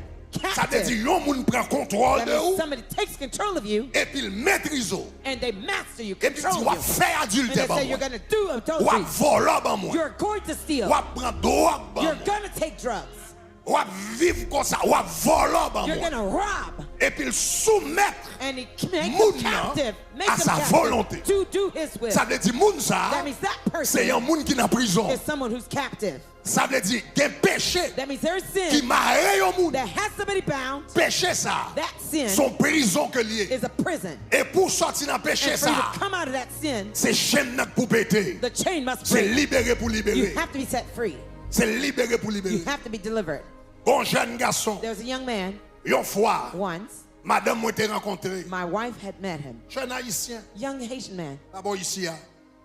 Ça veut Captive. dire, yon moun prend contrôle That de means vous somebody takes control of you et puis il maîtrise vous. and they master you, Et puis il control dit, you. faire And adulte they ban say you're moi. going to do Ou adultery. voler ban moi. You're going to steal. Ou prendre drogue ban You're moi. going to take drugs. Ou vivre comme ça. Ou voler ban You're moi. going to rob. Et puis il soumettre And he make Moun them nan captive. Make à them sa captive volonté. to do his will. Ça veut dire, moun ça, That means that c'est person un moun qui est en prison. is someone who's captive. Ça veut dire, qu'il y a un péché That means there's qui sin marre un moun. that has somebody bound. Péché ça, That sin son prison que lié. is a prison. Et pour sortir dans péché And for you ça, to come out of that sin, c'est chaîne pour péter. the chain must C'est break. libéré pour You libérer. have to be set free. C'est libéré pour You libérer. have to be delivered. Bon jeune garçon, There was a young man une fois, once. madame m'a été rencontré. My wife had met him. Jeune haïtien, Young Haitian man d'abord ici,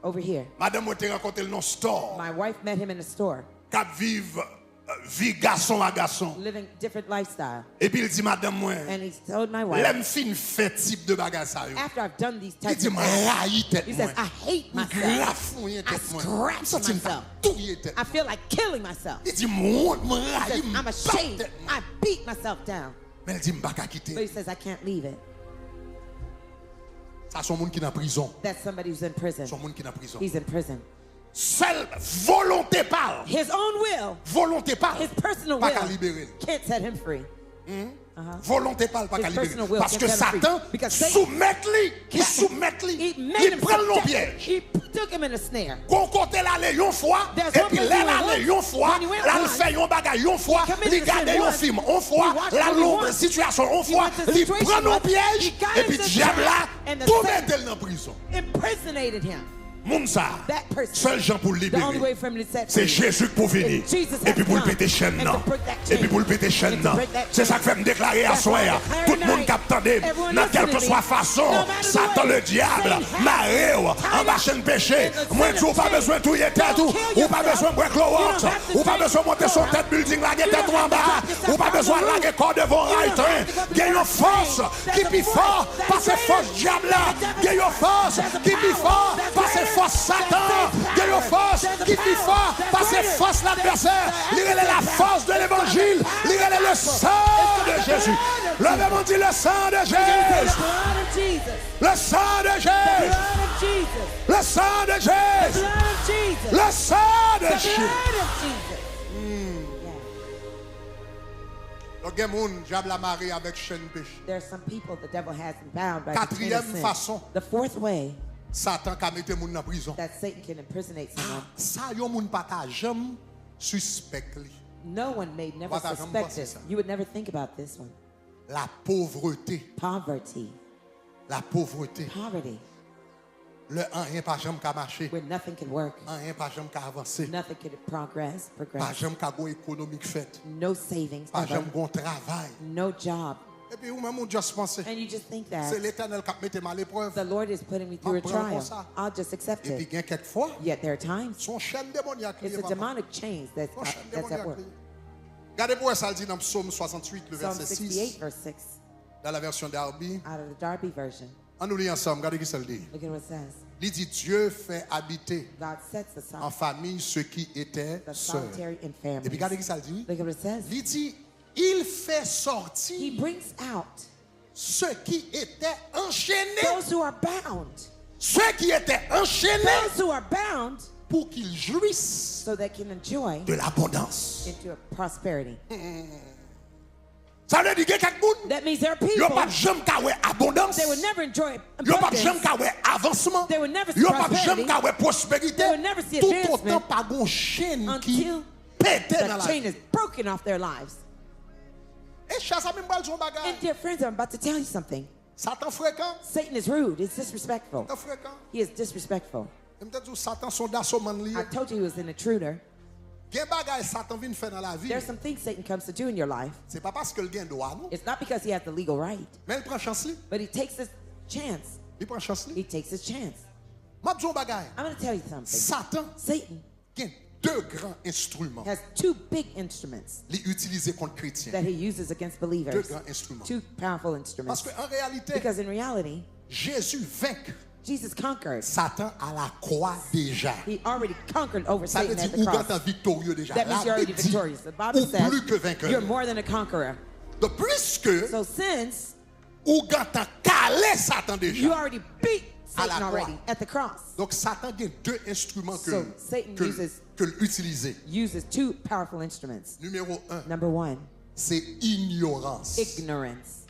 over here. madame m'a été rencontré dans le store. My wife met him in a store, Qui vive vie garçon à garçon. living different lifestyle. Et puis il dit, madame, moi, And he told my wife, l'aime fin fait type de bagage ça. yo. after I've done these Il types dit, of moi, things, raille tête he moi. says, I hate myself. Grafouille I tête moi. scratch Ça, c'est myself. touille tête. I feel like killing myself. Il dit, moi, He raille, says, I'm ashamed. tête moi. I beat myself down. Mais elle dit, m'pas But quitter. he says, I can't leave it. Ça, son monde qui est en prison. That's somebody who's in prison. Son monde qui est en prison. He's in prison. Seule volonté parle. His own will, Volonté parle. his personal Pas qu'à will, libérer. can't set him free. Volonté parle pas His qu'à libérer. personal will Parce can que set him free. Satan Because Satan- soumet-lui. Il soumet-lui. He made Il him prend le subject. piège. He took him in a snare. Qu'on compte l'aller une fois, There's et one puis place là he went l'aller once. une fois, When he went là il once, fait un bagage une fois, he committed il garde the sin un once. film une fois, He watched la only longue once. situation une He fois, went to the il situation prend nos once. pièges, He got et puis into the diable là, trap, and the tout Satan- met-elle dans prison. Impersonated him. Moun ça, That person. seul gens pour le The only way libérer. for him to set C'est free. Jésus pour venir. And Jesus Et has puis pour le come péter chaîne and non. to break that Et puis chain. pour le péter chaîne And to non. break that C'est ça chain. que fait me déclarer à That's why I soir. declare Tout le monde tonight, qui attendait, everyone dans quelle que listening, soit façon, no matter the Satan way, le diable, Satan maré has en bas chaîne péché. and the Moi, sin tu n'as of pas shame. besoin de tout y tête ou Don't kill pas yourself. besoin de break le You watch, don't have to ou pas take besoin de monter son the tête building là, You tête don't en have to bas, drop yourself ou pas from the besoin de roof. laguer corps devant You don't right. have to go up Il y a une the force There's qui a est plus force fort, that's parce que greater. force diable là, There's a il y a une force There's a qui est plus power fort, that's parce que c'est force Satan, de nos forces qui fait fort, parce que force l'adversaire. Il est la force de l'évangile, il est le sang de Jésus. Le même dit le sang de Jésus. Le sang de Jésus. Le sang de Jésus. Le sang de Jésus. There are some people the devil has them bound by the Quatrième façon. The fourth way Satan ka mette moun nan prison. that Satan can impersonate someone. Ça yon moun pa ka jam suspect li. No one may never What I suspect remember, this. You would never think about this one. La pauvreté. Poverty. La pauvreté. Poverty. Le an rien pa jam ka marcher. Where nothing can work. An rien pa jam ka avancer. Nothing can progress. Pa jam ka go économique fait. No savings. Pa Ever. jam gon travail. No job. Et puis ou même on just penser. And you just think that C'est l'Éternel qui mette mal l'épreuve. the Lord is putting me through a trial. I'll just accept Et puis it. gen quelques fois, Yet there are times son chaîne démoniaque it's lié a papa. demonic chains that's Son chaîne at démoniaque work. lié. Regardez pour ça dit dans Psaume 68 le Psalm verset 68 6 verse 6 dans la version d'Arby. out of the Darby version. On nous lit ensemble, regardez qui ça le dit. Look at what it says. Il dit Dieu fait habiter God sets en aside famille ceux qui étaient the seuls. solitary in Et puis families. regardez qui ça le dit. Look at what it says. Il dit il fait He sortir brings out ceux qui étaient enchaînés. those who are bound. Ceux qui étaient enchaînés Those who are bound pour qu'ils jouissent so they can enjoy de l'abondance. into prosperity. Ça veut dire que quelqu'un That means there are yo people pas jamais ka wè abondance. they would never enjoy Yo pas jamais abundance. ka wè avancement. They would never see Yo pas prosperity. jamais ka wè prospérité. They would never see Tout advancement autant pas gon chaîne qui until pète dans the la chain vie. is broken off their lives. Et chasse même bal son And bagage. dear friends, I'm about to tell you something. Satan fréquent. Satan is rude. He's disrespectful. Satan fréquent. He is disrespectful. Et peut-être que Satan son d'assaut man lié. I told you he was an intruder. Gen bagay Satan vient faire dans la vie. There's some things Satan comes to do in your life. C'est pas parce que le gain droit non. It's not because he has the legal right, Mais il prend chance li. but he takes his chance. Il prend chance li. He takes his chance. M'a dit un bagay. I'm going to tell you something. Satan Satan gen deux grands instruments. has two big instruments Li utiliser contre chrétiens. that he uses against believers. Deux grands instruments. Two powerful Parce instruments. que en réalité, Because in reality, Jésus vainc Jesus conquered. Satan à la croix déjà. He already conquered over Ça veut Satan dire at the ou cross. quand victorieux déjà. That means La you're already Bible dit, victorious. The Bible ou plus que says vainqueur. you're more than a conqueror. De plus que So since ou quand calé Satan you déjà. already beat À la Satan croix. already at the cross, Donc Satan a deux instruments So, Satan que l'utiliser. uses two powerful instruments. Numéro 1, Number one, c'est ignorance. ignorance.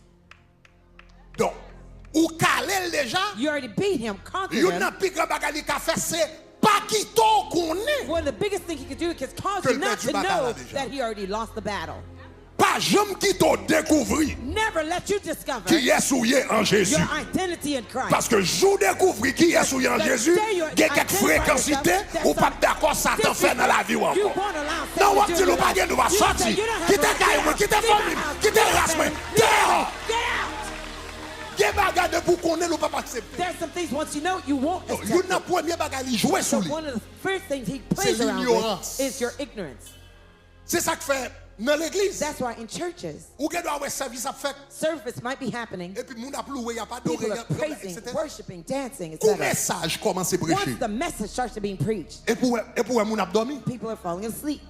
Donc, ou calé déjà, You already beat him, conquered yon him. nan pi grand bagay li ka fait c'est pas qui to connaît. One of the biggest things he could do is cause Que you le not perdu to bataille know là déjà. that he already lost the battle. Pas jamais qui to découvrir Never let you discover qui est souillé en Jésus. your identity in Christ. Parce que jour découvrir qui est souillé en Jésus, il y a quelques fréquencités ou pas d'accord Satan fait dans la vie ou You encore. won't allow Non, on Satan to dit do nous it. pas nous va You say sortir. you don't have Quitte no caille, right. quitte Get famille, out. quitte Get race, out. dehors. Get out. Des bagages de pour qu'on ne pas accepter. There's some things once you know you won't Il accept. y a un premier bagage il jouer So sur lui. one of the first things he plays C'est around l'ignorance. with is your ignorance. C'est ça que fait dans l'église. That's why in churches, Ou que doit avoir service à faire service might be happening. et puis moun a loué, il y a pas d'oré, People are praising, etc. worshiping, dancing, Ou etc. message commence à prêcher. Once the message starts to being preached, Et pour moun a dormi. people are falling asleep.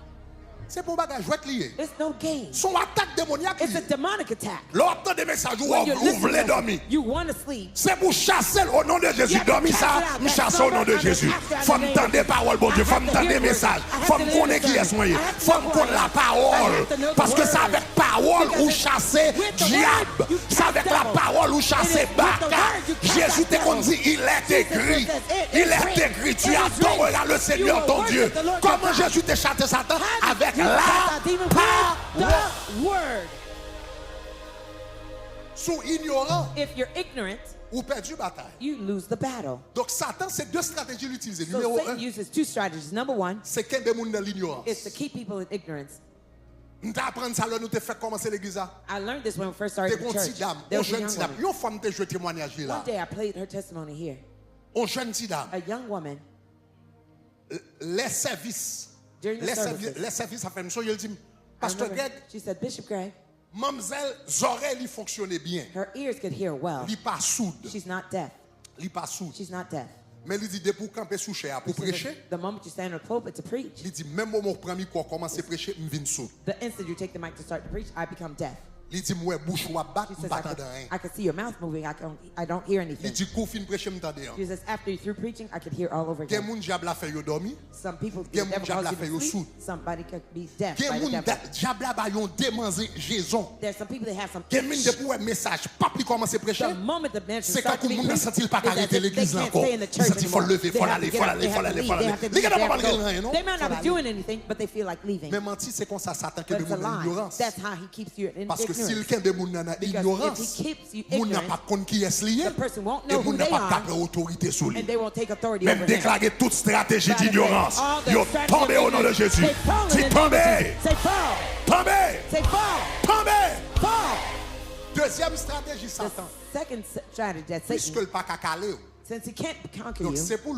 C'est pour bagage jouet lié. It's no game. Son attaque démoniaque It's a lié. demonic attack. L'autre des messages où When you're vous voulez listening, dormir. you want to sleep. C'est pour chasser au nom de Jésus. Yeah, Dormi cast ça, it out. me chasse au nom de That's Jésus. after I Faut me name tendre des paroles, bon Dieu. I Faut have me to tendre des hear words. messages. I have Faut to me hear connaître qui the est sermon. moyen. I have to Faut know me what connaître la I parole. have to know the Parce que c'est word. avec parole ou Because chasser with the diable. word, you C'est avec cast la devil. parole ou It is chasser with the baka. word you cast Jésus te devil. qu'on dit, il est écrit. says, Il is est written. écrit. Tu It is adoreras written. le Seigneur You ton will Dieu. worship the Lord your Comment God. Jésus te chassé Satan? Avec You la cast out demons with parole. the word. Sous ignorant If you're ignorant, ou perdu bataille. you lose the battle. Donc Satan, c'est deux stratégies l'utiliser. So Numéro Satan 1, uses two strategies. Number one c'est qu'il y a des gens dans l'ignorance. is to keep people in ignorance. Nous t'apprendre ça là, nous te fait commencer l'église. I learned this when we first T'es started the une church. petite dame, There une was a jeune young petite dame. woman. Une femme te joué témoignage là. One day I played her testimony here. Une jeune petite dame. A young woman, Les services. During the services. Les services, ça fait une chose, il dit, I Pasteur remember, Greg, she said, Bishop Greg, mademoiselle, oreilles lui fonctionnaient bien. her ears could hear well. Il pas soude. She's not deaf. Il pas soude. She's not deaf. Mais il dit de pour camper sous chair pour prêcher. The moment you stand on the pulpit to preach, Il dit même au moment où je commence à prêcher, je viens sourd. the instant you take the mic to start to preach, I become deaf. Il dit moi bouche ou bat, She je says, pas entendre rien. I can see your mouth moving. I don't hear Il anything. dit qu'on fin prêcher m'entendre rien. She says, after you through preaching, I could hear all over Quel again. monde diable a fait yo dormi? Some people, Quel the monde devil diable calls a fait you yo to sourd? sleep. Somebody could be deaf Quel by the monde devil. diable a yon démange Jésus? There's some people that have some Quel monde de pour un message pas plus commencer à prêcher? The moment the message C'est quand starts to le be monde n'a preached, senti pas it's as arrêter if they l'église can't encore. stay in the Il church senti faut anymore. lever, They faut have to aller, get faut up, aller, they faut have to aller, leave, faut they aller. have to Les leave, gars they n'ont have pas to marqué go. rien, non? They might not be doing anything, but they feel like leaving. Mais menti c'est comme ça Satan que But de it's a monde en lie. ignorance. That's how he keeps you in Parce que s'il ignorance. y a des gens dans Because ignorance, if he keeps you moun n'a ignorant, pas compte qui est lié, the person won't et know who moun n'a they pas are, capé autorité sur lui. and they won't take authority Même over him. déclarer toute stratégie By the way, d'ignorance. all the Yo strategies tombé of au nom de ignorance, Jésus. they fall in C'est the name of tombé. Jesus. Say fall. Tombé. Say fall. Tombé. Fall. Deuxième stratégie The Satan. second strategy that Puisque Satan, le pas qu'à caler. since he can't conquer Donc you, c'est pour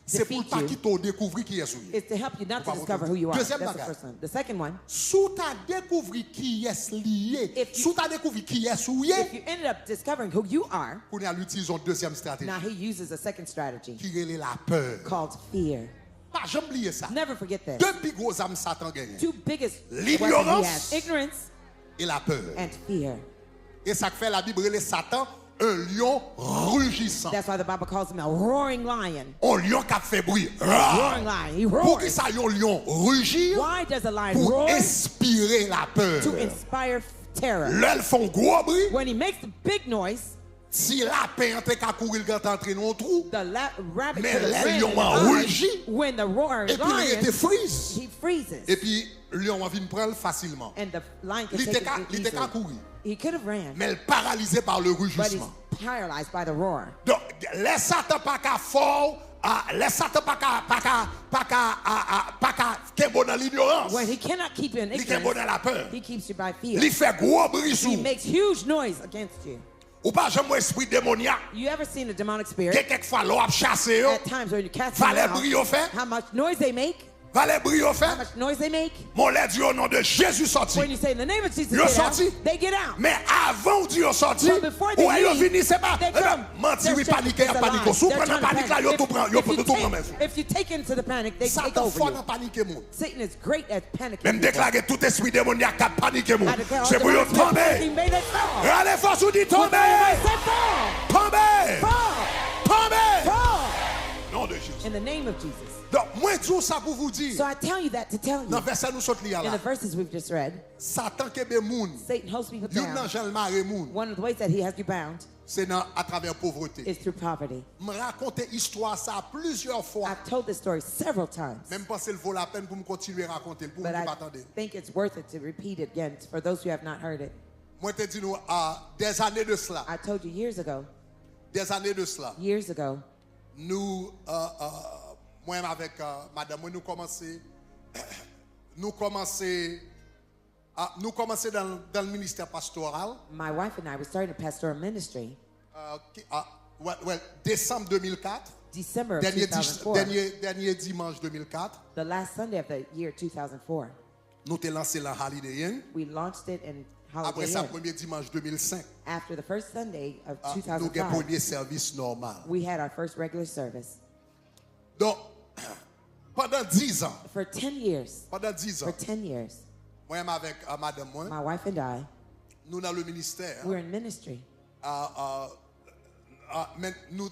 defeat pas you, qu'il te découvre qui est souillé. is to help you not to Pas discover autre. who you are. Deuxième That's the bagage. first one. The second one, Sous ta découvrir qui est lié, If you- sous ta découvrir qui est souillé, if you ended up discovering who you are, qu'on a l'utilisation deuxième stratégie now he uses a second strategy qui est la peur. called fear. Pas jamais oublier ça. Never forget this. Deux plus gros âmes Satan gagne Two biggest L'ignorance. weapons he has, ignorance et la peur. and fear. Et ça fait la Bible les Satan un lion rugissant. That's why the Bible calls him a roaring lion. Un lion qui a fait bruit. Roaring lion. He Pour qui roars. ça un lion rugir? Why does a lion Pour roar? inspirer la peur. To inspire terror. L'elles font gros bruit. When he makes a big noise, Si la paix entre qu'à courir le gars entrer dans un trou. the rabbit Mais could have les ran in lions the ont eye. rugi. When the roaring Et puis il était lion, freeze. he freezes. Et puis le lion vient prendre facilement. And the lion can Il take était qu'à it easily. courir. He could have ran, Mais elle paralysé par le but he's rugissement. paralyzed by the roar. Donc, les Satan pas qu'à fort, les Satan pas qu'à kembo dans l'ignorance. When he cannot keep you in Il kembo dans ignorance, la peur. he keeps you by fear. Il fait gros bruit He sous. makes huge noise against you. Ou pas jamais esprit démoniaque. You ever seen a demonic Que spirit? quelquefois l'on a chassé yo. At times when you cast them Fallait out, bruit au fait. how much noise they make, Fallait bruit au how fait. much noise they make. Mon lait dit au nom de Jésus sorti. When you say in the name of Jesus, You're get out, sorti. they get out. Mais avant Dieu sorti, So before they ou elle leave, vini c'est pas. they come. Menti They're oui saying paniquer, it's a paniquer. lie. Sous They're prendre trying to panique là, yo panic. tout prend, yo peut tout prendre. If you take into the panic, they take Satan over fort you. dans paniquer moun. Satan is great at panicking. Même people. déclarer tout esprit démoniaque qui a paniqué moun. I declare all C'est pour yo demonic spirits tomber. panicking, may they fall. Allez force ou dit tomber. Say fall. Tomber. Fall. Tomber. Fall. Nom de Jésus. In the name of Jesus. Donc moi dis ça pour vous dire. So I tell you that to tell you. Dans verset nous saute là. In the verses we've just read, Satan kebe moun. Satan holds people Yon nan down. jan l'mare moun. One of the ways that he has you bound C'est à travers pauvreté. is through poverty. Me raconter histoire ça plusieurs fois. I've told this story several times, Même pas il vaut la peine pour me continuer à raconter pour but vous I attendre. think it's worth it to repeat it again for those who have not heard it. Moi te dis nous des années de cela. I told you years ago, Nous moi avec madame nous commencer dans le ministère pastoral. my wife and I were starting a pastoral ministry Décembre 2004. December of 2004, Dernier dimanche 2004. the last Sunday of the year 2004. Nous t'ai lancé la Holiday Inn. We launched it in Après Holiday ça, Inn. premier dimanche 2005. After the first Sunday of Nous avons 2005, premier service normal. we had our first regular service. Donc, pendant 10 ans, For 10 years, pendant 10 for ans, 10 years, moi avec madame moi, my wife and I, nous dans le ministère. we're in ministry. Mais nous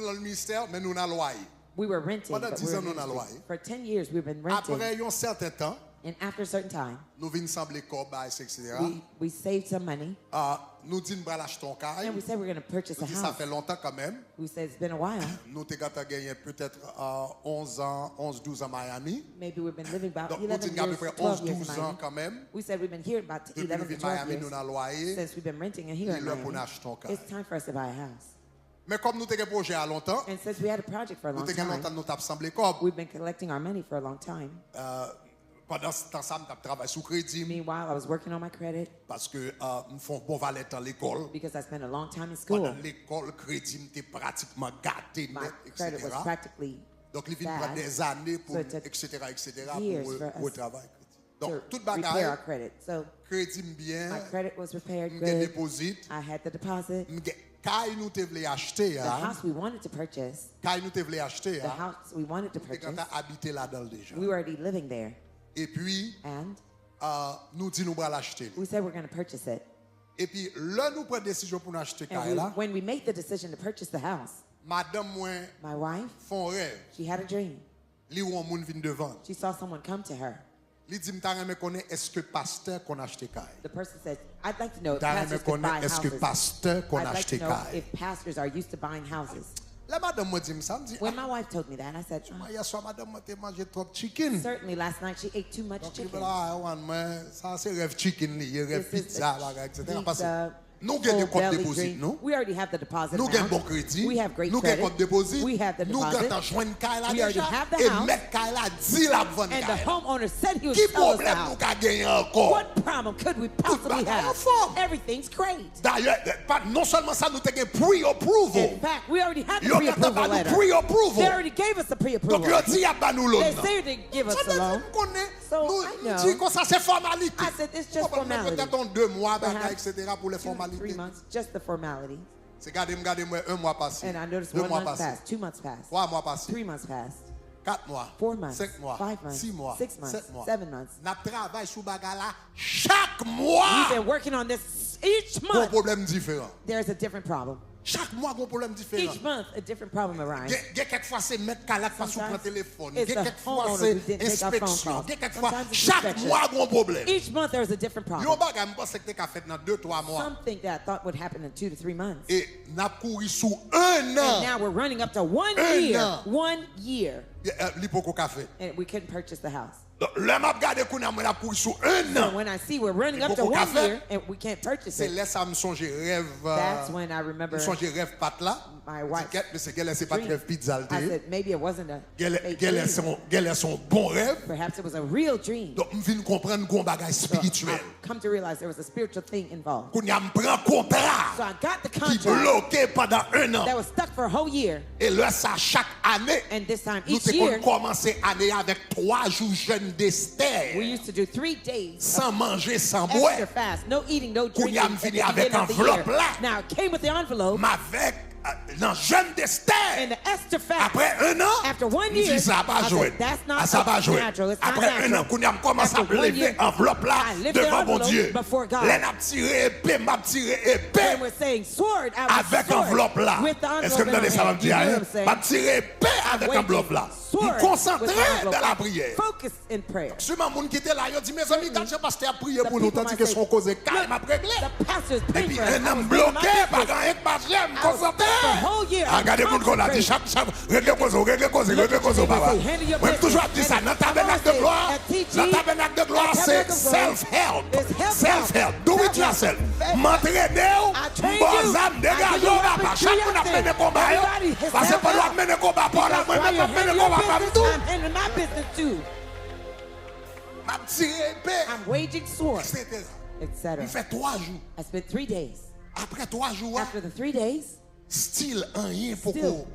dans le ministère, mais nous dans le loyer. We were renting, Pendant but 10 we were ans, in nous avons ministry. loué. For 10 years, we've been renting. Après un certain temps, And after a certain time, nous venons sembler corps, etc. we saved some money. Nous disons nous allons acheter un caille. And we said we're going to purchase a Nous disons ça house. fait longtemps quand même. We said it's been a while. Nous avons gagné peut-être 11 ans, 12 ans à Miami. Maybe we've been living about Donc nous 11 disons à peu years, près 12 years 11-12 in ans Miami. quand même. We said we've been here about Depuis nous 11 to venons 12 Miami, years nous avons loyer. since we've been renting and here Et in là pour Miami. acheter un caille. It's time for us to buy a house. Mais comme nous avons un projet à longtemps, And since we had a project for a nous long avons longtemps time, nous avons semblé corps. we've been collecting our money for a long time. Pendant ce temps, nous avons travaillé sous crédit Meanwhile, I was working on my credit parce que nous faisons bon valet dans l'école. because I spent a long time in Pendant school. l'école, crédit était pratiquement gâté, My net, credit etc. was practically Donc, il vient bad prendre des années pour, So it took etc., years pour for us retravailler. Donc, to toute repair bagaille, our credit. So crédit bien, my credit was repaired j'ai good. déposé. I had the deposit. Kay nous te vle acheter, The house we wanted to purchase, Kay nous te vle acheter, the house we wanted to nous purchase, t'es habité là-dedans déjà. we were already living there. Et puis, And nous dit nous va l'acheter. we said we're going to purchase it. Et puis, là, nous prenons décision pour nous acheter And Kay là. when we made the decision to purchase the house, Madame moi my wife, font rêve. she had a dream. Li ou un moun vin devant. She saw someone come to her. Li dit m'ta reme connaît est-ce que pasteur qu'on acheté Kay. The person said, I'd like to know if M'ta reme pastors could buy connaît est-ce que houses. pasteur qu'on I'd like acheté to know Kay. if pastors are used to buying houses. La madame moi dit ça me dit When my wife told me that, I said, hier soir madame moi te mangé trop chicken. certainly last night she ate too much Donc, chicken. ça c'est rêve chicken li, rêve This is pizza etc. Parce que pizza, nous gagnons des full comptes belly déposit, drink. non? We already have the deposit Nous gagnons amount. bon crédit. We have great Nous gagnons credit. compte déposit. We have the Nous deposit. gagnons joindre Kay là We already déjà. have the Et house. mettre Kay là 10 la vendre And the Kay. homeowner said he would Qui sell us the problème nous house. ka gagner encore? What problem could we possibly bagaille have? en forme. Everything's great. D'ailleurs, non seulement ça, nous avons pre-approval. In fact, we already had the Yo pre-approval nous letter. pre-approval. They already gave us the pre-approval. Donc, yo dit, y a pas nous They l'autre. say they give us Ça the veut dire, loan. nous connaissons. So, Nous I know. dit que ça, c'est formalité. I said, it's just formality. Peut-être en 2 mois, Perhaps etc. pour les 2 to 3 formalités. months, just the formality. C'est regardez-moi, 1 mois passé. And I noticed 2 1 mois month passé. passed, 2 months passed, 3 mois passé. 3 months passed, 4 mois. 4 months, 5 mois. 5 months, 6 mois. 6 months, 7 mois. 7 months. N'a travail sous bagala chaque mois. We've been working on this each Bon month. problème différent. There's a different problem. Chaque mois, un problème différent. Each month, a different problem arises. Quelquefois, c'est mettre calak pas sur le Sometimes téléphone. it's the Quelquefois, homeowner c'est who didn't take our phone inspection. calls. Quelquefois, Sometimes it's chaque inspection. mois, un problème. Each month, there's a different Yon problem. bagay, je pense que tu as fait dans 2-3 mois. Something that I thought would happen in 2 to 3 months. Et n'a couru sous 1 And an. now we're running up to 1 Un year. an. 1 year. L'hypoco café. And we couldn't purchase the house. Le m'a regardé qu'on a couru sous 1 So an. when I see we're running up to Beaucoup 1 café. year and we can't purchase C'est it, là ça me songe rêve. that's when I remember Me songe rêve pat là. my wife's Mais c'est qu'elle c'est pas dream. rêve pizza. I said maybe it wasn't a fake dream. Qu'elle son bon rêve. Perhaps it was a real dream. Donc me viens comprendre qu'on bagage So spirituel. I've come to realize there was a spiritual thing involved. Qu'on y a me prend contrat. So I got the Qui contract bloqué pendant 1 an. that was stuck for a whole year. Et là, ça, chaque année, And this time, nous each year, avons commencé l'année avec 3 jours jeûne d'Esther. we used to do 3 days Sans manger, sans boire. extra fast. No eating, no Qu'on y drinking a at the fini avec beginning of the enveloppe year. là. Now, it came with the envelope Mais avec, dans jeûne and d'Esther, the Esther fast. après 1 an, After 1 nous year, dit ça va I jouer. said, that's not Ça va jouer. natural. It's not Après 1 an, natural. qu'on y a commencé à After 1 lever year, enveloppe là I lifted devant the mon envelope Dieu. before God. Là, n'a tiré épée, m'a tiré épée. And we're saying sword, I was Avec sword enveloppe là. with the Est-ce que envelope vous entendez in ça our va me hand. dire? You know what I'm saying? M'a tiré épée avec Waiting. enveloppe là. Sword Me with concentrer the envelope. dans la prière. Focus in prayer. Sûrement, les gens qui étaient là, ils ont dit, mes amis, quand je passe à prier pour The nous, people tandis might que say, son cause calme, m'a réglé. The pastor is Et praying puis, for us. un I homme was doing my bloqué, pas business. grand pas j'aime, I was concentré. for a whole year. I was Regardez mon qu'on a dit, chaque, réglez cause, papa. Même toujours dit ça, dans tabernacle de gloire, dans tabernacle de gloire, c'est self-help. Self-help. Do it yourself. M'entraîner, bon âme, dégagez, papa. Chaque monde a mené combat. Parce que pas loin de mener combat, pas là, moi, même pas mener combat, pas tout. I'm handling my business too. M'a tiré épée, I'm waging sword, etc. etc. Il fait 3 jours. I spent 3 days. Après 3 jours, After the 3 days, style rien pour Still. qu'on.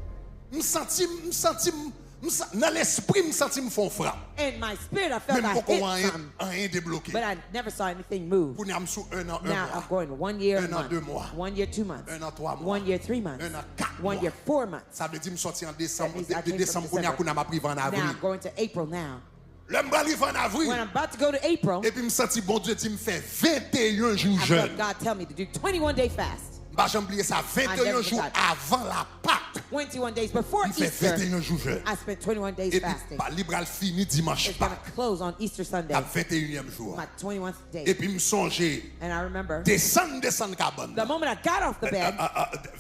Dans l'esprit, me senti me font frappe. in my spirit, I felt Même I pour qu'on hit something, rien débloqué. but I never saw anything move. Pour nous sous 1 an, 1 Now I'm mois. going 1 year, 1 a an, 2 month. mois. 1 year, 2 months. 1 an, 3 mois. 1 year, 3 months. 1 an, 4 1 mois. year, 4 months. Ça veut dire me sorti en décembre, That means I de came from décembre, qu'on December. a m'a pris en Now avril. I'm going to April now. L'homme arrive en avril. When I'm about to go to April, Et puis me senti bon Dieu dit me fait 21 jours I jeûne. felt God tell me to do 21-day fast. Bah j'ai oublié ça 21 jours forgot. avant la Pâque. 21 days before Il fait Easter, 21 jours jeûne. I spent 21 days Et puis fasting. bah libéral fini dimanche It's going Pâques. to close on Easter Sunday, À 21e jour. my 21st Et day. puis me songer And I remember descendre cabane. the moment I got off the bed,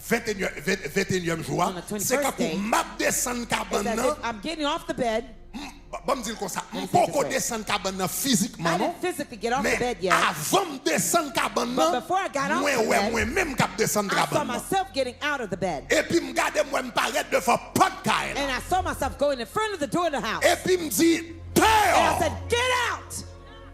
21e jour, On the 21st c'est quand day, m'a descendre it's cabane as nan, if I'm getting off the bed. bon me dire comme ça, me on say it pas this way. descendre cabane nan physiquement I non. didn't physically get off the Mais bed yet. avant de descendre cabane But nan, before I got off the bed, moi même cap descendre I saw cabane nan. myself getting out of the bed. Et puis me garder moi me paraître devant porte caille. And I saw myself going in front of the door of the house. Et puis me dit And I dehors. said, get out.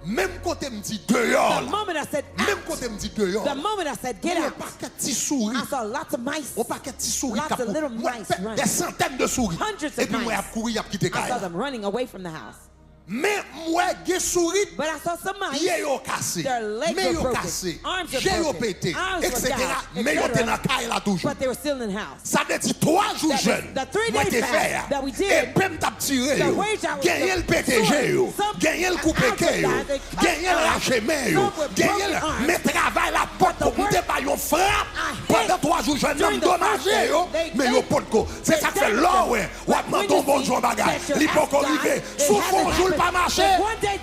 Même côté me dit dehors. The là. moment I said Même out, côté me dit dehors. the moment I said get On out, pas que petit souris. I saw lots of mice. On pas que petit souris Lots of little mice running. des centaines de souris. Hundreds of Et puis moi mice. a courir a quitter I saw caille. them running away from the house. Mais moi, j'ai souri, But I saw some mice. pieds yo cassé, Their legs mais were yo broken. cassé, Arms were j'ai yo broken. pété, Arms were etc. gouged, Mais yo etc. t'es dans caille là toujours. But they were still in the house. Ça veut dire 3 jours That jeunes. the 3 Moi days t'es fast fait. that we did, Et même t'as tiré the yo. wage I was- Gagné le PTG yo. Some- Gagné le coupé yo. Outside, they cut Gagné le arms. raché main yo. Some with Gagné broken arms. le mais travail la porte the pour monter work- par yon frappe. I Pendant hit 3 jours jeunes during même the first dommagé day. yo. They- Mais yo pot ko. C'est ça que fait l'or ouais. Ou ap nan ton bon jour bagay. Li pas encore arrivé. Sous fond jour pas marcher.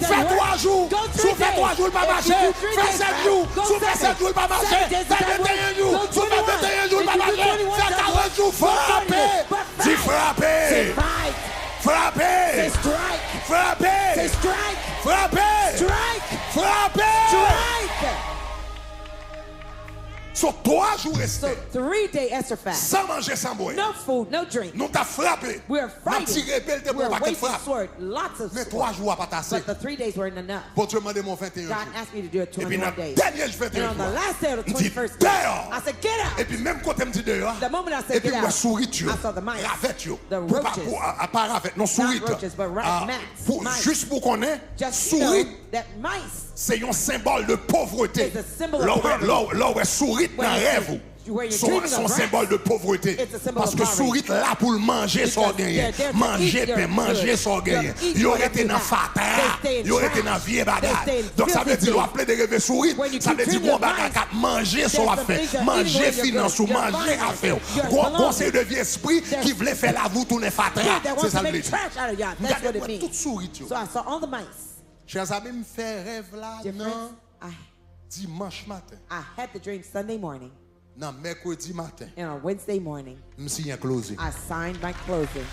Fait 3 jours. Sous fait 3 jours pas marcher. Fait 7 jours. Sous fait 7 jours pas marcher. Fait 21 jours. Sous fait 21 jours pas marcher. Fait 40 jours frapper. Dis frapper. Fight. Frapper. Say strike. Frapper. Say strike. Frapper. Strike. Frapper. Strike. Sur 3 jours restés. So 3-day Esther fast. Sans manger, sans boire. No food, no drink. Nous t'a frappé. We're Nous fighting. tiré belle de We're pour pas qu'elle wasting frappe. sword. Lots of Mais sword. 3 jours à pas tasser. But the 3 days weren't enough. Bon Dieu m'a demandé mon 21 God jours. asked me to do it Et puis 21 dans days. le dernier And 21 on the jours. last day of the Il dit 21st day, dehors. I said, get Et out. puis même quand elle me dit dehors. The moment I said Et puis get moi out, souris tu. I saw the mice. Ravette yo. The Pour pas roaches. à part ravette, non souris. Not roaches, but mice. Juste pour qu'on ait Just know souris. that mice C'est un symbole de pauvreté. is a symbol of poverty. Là où est souris dans When you rêve. see- where you're Son dreaming of symbole de pauvreté. It's a symbol Parce of que poverty. souris là pour le manger sans Because gagner. they're there to Manger eat their pain, manger food. sans gagner. They'll eat Ils auraient whatever été you dans have. fata. They stay in Ils auraient été trash. dans vieille They stay bagaille. in Donc ça veut filthy dire, things. on appelle des rêves souris. When you Ça veut keep dire, dreaming on of bagaille mice, qu'à manger there's sans some affaire. things that Manger anyway finance ou you're manger fine. affaire. You're Gros belonging. conseil de vieux esprit qui voulait faire la vous tourner fata. Yeah, that C'est wants ça to le make but. trash out of y'all. That's what it Regardez-moi toute means. souris. So I saw all the mice. Chers amis, me fait rêve là, Dear non, friends, dimanche matin. I had the dream Sunday morning, Non, mercredi matin. and on Wednesday morning, Je me suis closé. I signed my closing.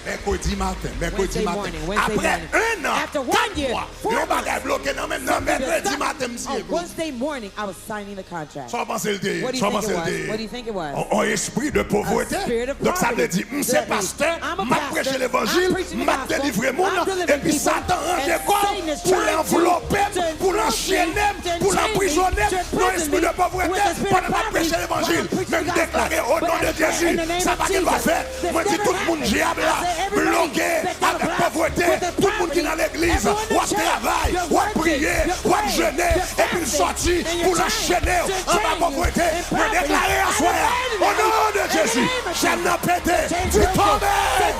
Mercredi matin, Wednesday matin. morning, Wednesday Après morning. 1 an, After 1 4 year, mois, 4 yon bagay bloqué nan men nan mercredi matin, je me suis On closé. Wednesday morning, I was signing the contract. Soit pensé le dé, What do you soit think pensé it le was? dé. What do you think it was? Un esprit de pauvreté. A spirit of Donc ça veut poverty. dire, So c'est that means pasteur, I'm a m'a pastor, prêché I'm l'évangile, preaching the m'a gospel, délivré I'm mon nom, delivering et puis people, Satan and rentre Satan compte is pour trying l'envelopper, to pour enfold l'enchaîner, me, pour to l'emprisonner chain me, dans to l'esprit de imprison me pauvreté, with the spirit pendant of m'a prêché poverty, l'évangile, while I'm preaching même the gospel. déclaré au nom But de I declare Jésus, in the name ça of va qu'il va Jesus, faire. this Moi, dis never tout le monde happened. diable I là, say everybody bloqué that's got a avec black pauvreté, with the tout le monde qui est dans l'église, everyone in ou à church, travail, you're ou à working, prier, you're ou à praying, jeûner, you're et puis le fasting, sortir and you're pour trying l'enchaîner to en ma chain pauvreté. you in Me poverty. déclarer à I soi, declare au nom de in the Jésus, name of j'aime la péter, Change tu your tombes, Say,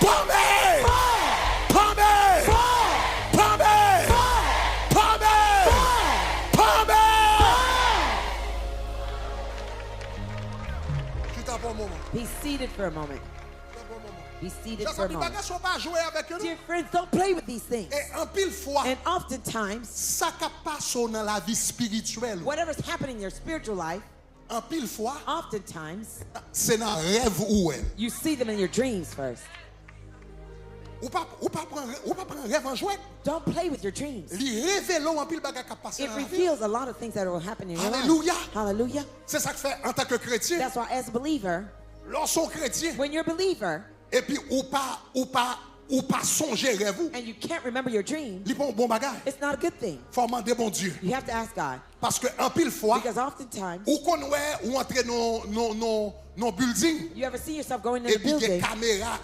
tombez, tombez, tombez, tombez, tombez. Tu t'en prends un moment. Be seated for a moment. Be seated for a Les moment. bagages sont pas jouer avec eux. Dear friends, don't play with these things. Et en pile fois, And oftentimes, ça qui passe dans la vie spirituelle, whatever's happening in your spiritual life, en pile fois, oftentimes, c'est dans rêve ou elle. you see them in your dreams first. Ou pas prendre rêve en jouet. Don't play with your dreams. Li révèle en pile bagage qui passe It dans la vie. reveals a lot of things that will happen in your Hallelujah. life. Hallelujah. C'est ça que fait en tant que chrétien. That's why as a believer, Lorsqu'on chrétien, when you're a believer et puis ou pas songer rêve ou, and you can't remember your dream, li bon bagage. it's not a good thing. Faut demander bon Dieu. You have to ask God. Parce que en pile fois, Because oftentimes, ou qu'on ou entrer dans building, you ever see yourself going in et a puis building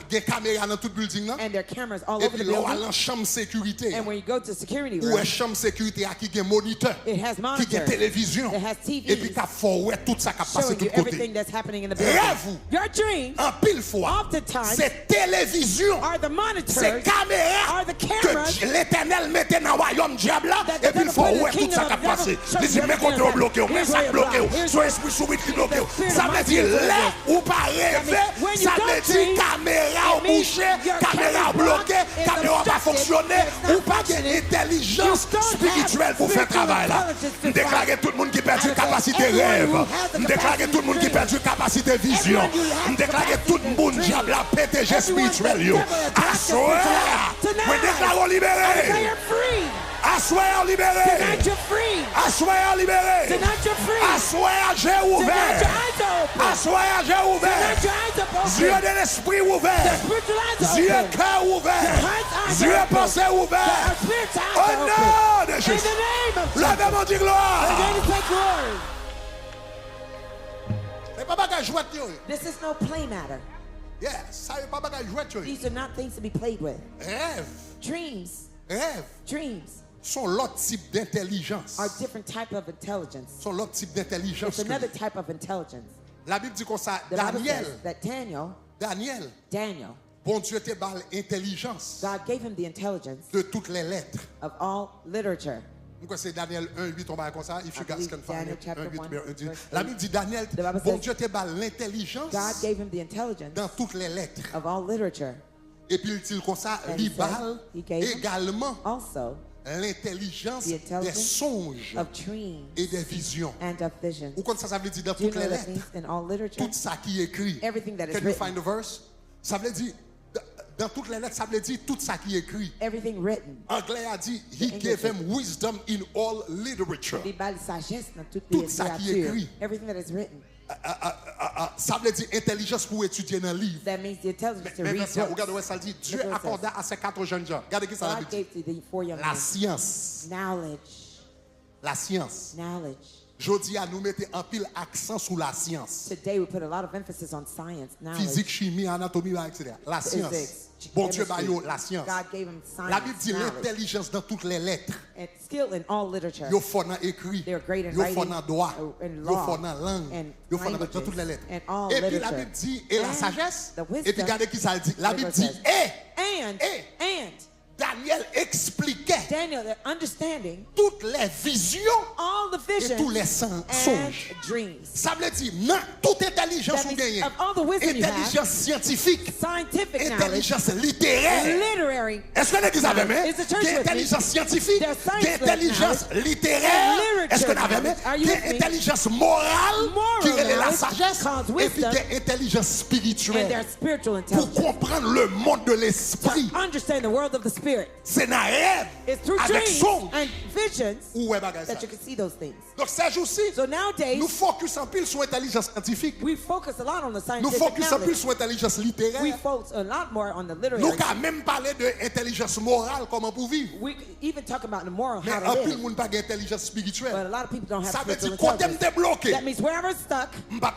des caméras dans tout building là. and there are cameras all Et over puis the là, building. dans chambre sécurité. And when you go to the security Ou room, est chambre sécurité qui a moniteur, it has qui a monitors. télévision. It has TVs. Et puis qui a forward tout ça qui a passé Showing de you tout côté. everything that's happening in the building. Rêve. Your dreams En pile fois, Oftentimes, c'est télévision, are the monitors, c'est caméra are the cameras que l'Éternel mettait dans le royaume diable là, that et puis il the faut devil voir put in tout the ça qui a kingdom of passé. the devil. Il dit, mais côté au bloqué, mais ça bloqué, soit esprit soumis qui bloqué. Ça veut dire, là, ou pas rêver, ça veut dire caméra bouchée, caméra bloquée, caméra pas fonctionner, ou pas d'intelligence spirituelle pour faire travail là. Déclarer tout le monde qui perd une capacité rêve. Déclarer tout le monde qui perd une capacité vision. Déclarer tout le monde diable la PTG spirituel yo. Assoir, mais déclarons libéré. Say you're free. Assoir libéré. Tonight you're free. Assoir libéré. Tonight you're free. Assoir j'ai Tonight your ouvert. eyes are open. Assoir j'ai Tonight ouvert. your eyes are open. Yeux de l'esprit ouvert. Spiritual eyes are Yeux open. cœur ouvert. Heart's eyes Yeux are open. pensée ouvert. Our spirits eyes Au are open. nom de In Jésus. the name of Jesus. Levez-moi du I'm gloire. going to take glory. C'est pas bagage jouet yo. This is no play matter. Yes, ça n'est pas bagage jouet, tu vois. These are not things to be played with. Rêve, Dreams, rêve dreams sont l'autre type d'intelligence. are different type of intelligence. Sont l'autre type d'intelligence. It's another type of intelligence. La Bible dit comme ça, The Bible Daniel, says that Daniel, bon Dieu te balle intelligence God gave him the intelligence de toutes les lettres. of all literature. Donc c'est Daniel 1, 8, on va comme ça. If you guys can find Daniel it. chapter 1, 8, 1, 10. verse La 8. Bible dit Daniel, The Bible bon says, Dieu te balle l'intelligence God gave him the intelligence dans toutes les lettres. of all literature. Et puis il dit comme ça, And il he balle said, he gave him également also l'intelligence the des intelligence songes of dreams et des visions. and of visions. Ou comme ça veut dire dans Do you toutes know les that lettres, means in all literature? tout ça qui est écrit. Everything that is Can you written. find the verse? Ça veut dire, dans toutes les lettres, ça veut dire tout ça qui est écrit. Everything written. Anglais a dit, he gave him wisdom in all literature. Il a sagesse dans toute Tout ça qui est littérature. écrit. Everything that is written. Ça veut dire intelligence pour étudier dans le livre. That means the intelligence to Mais read verset, books. regarde où ça dit, Dieu Look what it accorda à ces 4 jeunes gens. Regardez qui ça veut God dire. gave to the 4 young La men science. knowledge. La science. Knowledge. Jodi à nous mettre en pile accent sur la science. Today we put a lot of emphasis on science, knowledge. Physique, chimie, anatomie, etc. La science. Physics, Bon Dieu, chemistry. bayo, la science. God gave him science, La Bible dit knowledge, l'intelligence dans toutes les lettres. and skill in all literature. Yo fort dans écrit. They're great in Yo writing, fort dans droit. and Yo law, fort dans langue. and Yo fort dans languages, toutes les lettres. and all Et puis la literature. Bible dit, et la And sagesse. the wisdom. Et puis regardez qui ça dit. La Look Bible what it dit, says. et And Daniel expliquait Daniel, the understanding toutes les visions all the et visions tous les and songes. dreams. Ça veut dire, non, toute intelligence That ou means gagnée. of all the wisdom you have, Intelligence scientifique. scientific knowledge, Intelligence littéraire. literary, Est-ce que vous avez même? Is the church with me? Intelligence scientifique, There's science intelligence knowledge, littéraire. and Est-ce que vous literature avez même? knowledge. Are you with me? Intelligence morale, Moral qui est la knowledge sagesse. called Et puis wisdom, intelligence and spirituelle. their spiritual Pour intelligence. comprendre le monde de l'esprit. Understand the world of the spirit. C'est un rêve It's through avec dreams songe. and visions Où est bagage ça? that you can see those things. Donc ces jours-ci, So nowadays, nous focus en pile sur l'intelligence scientifique. we focus a lot on the Nous scientific focus en pile knowledge. sur l'intelligence We littéraire. focus a lot more on the Nous literary. avons même parlé de intelligence morale, comment pour vivre. We even talk about the moral, Mais how en to pile, live. monde pas d'intelligence But spirituelle. a lot of people don't have Ça veut spiritual dire quand t'es intelligence. bloqué, That means wherever it's stuck, je pas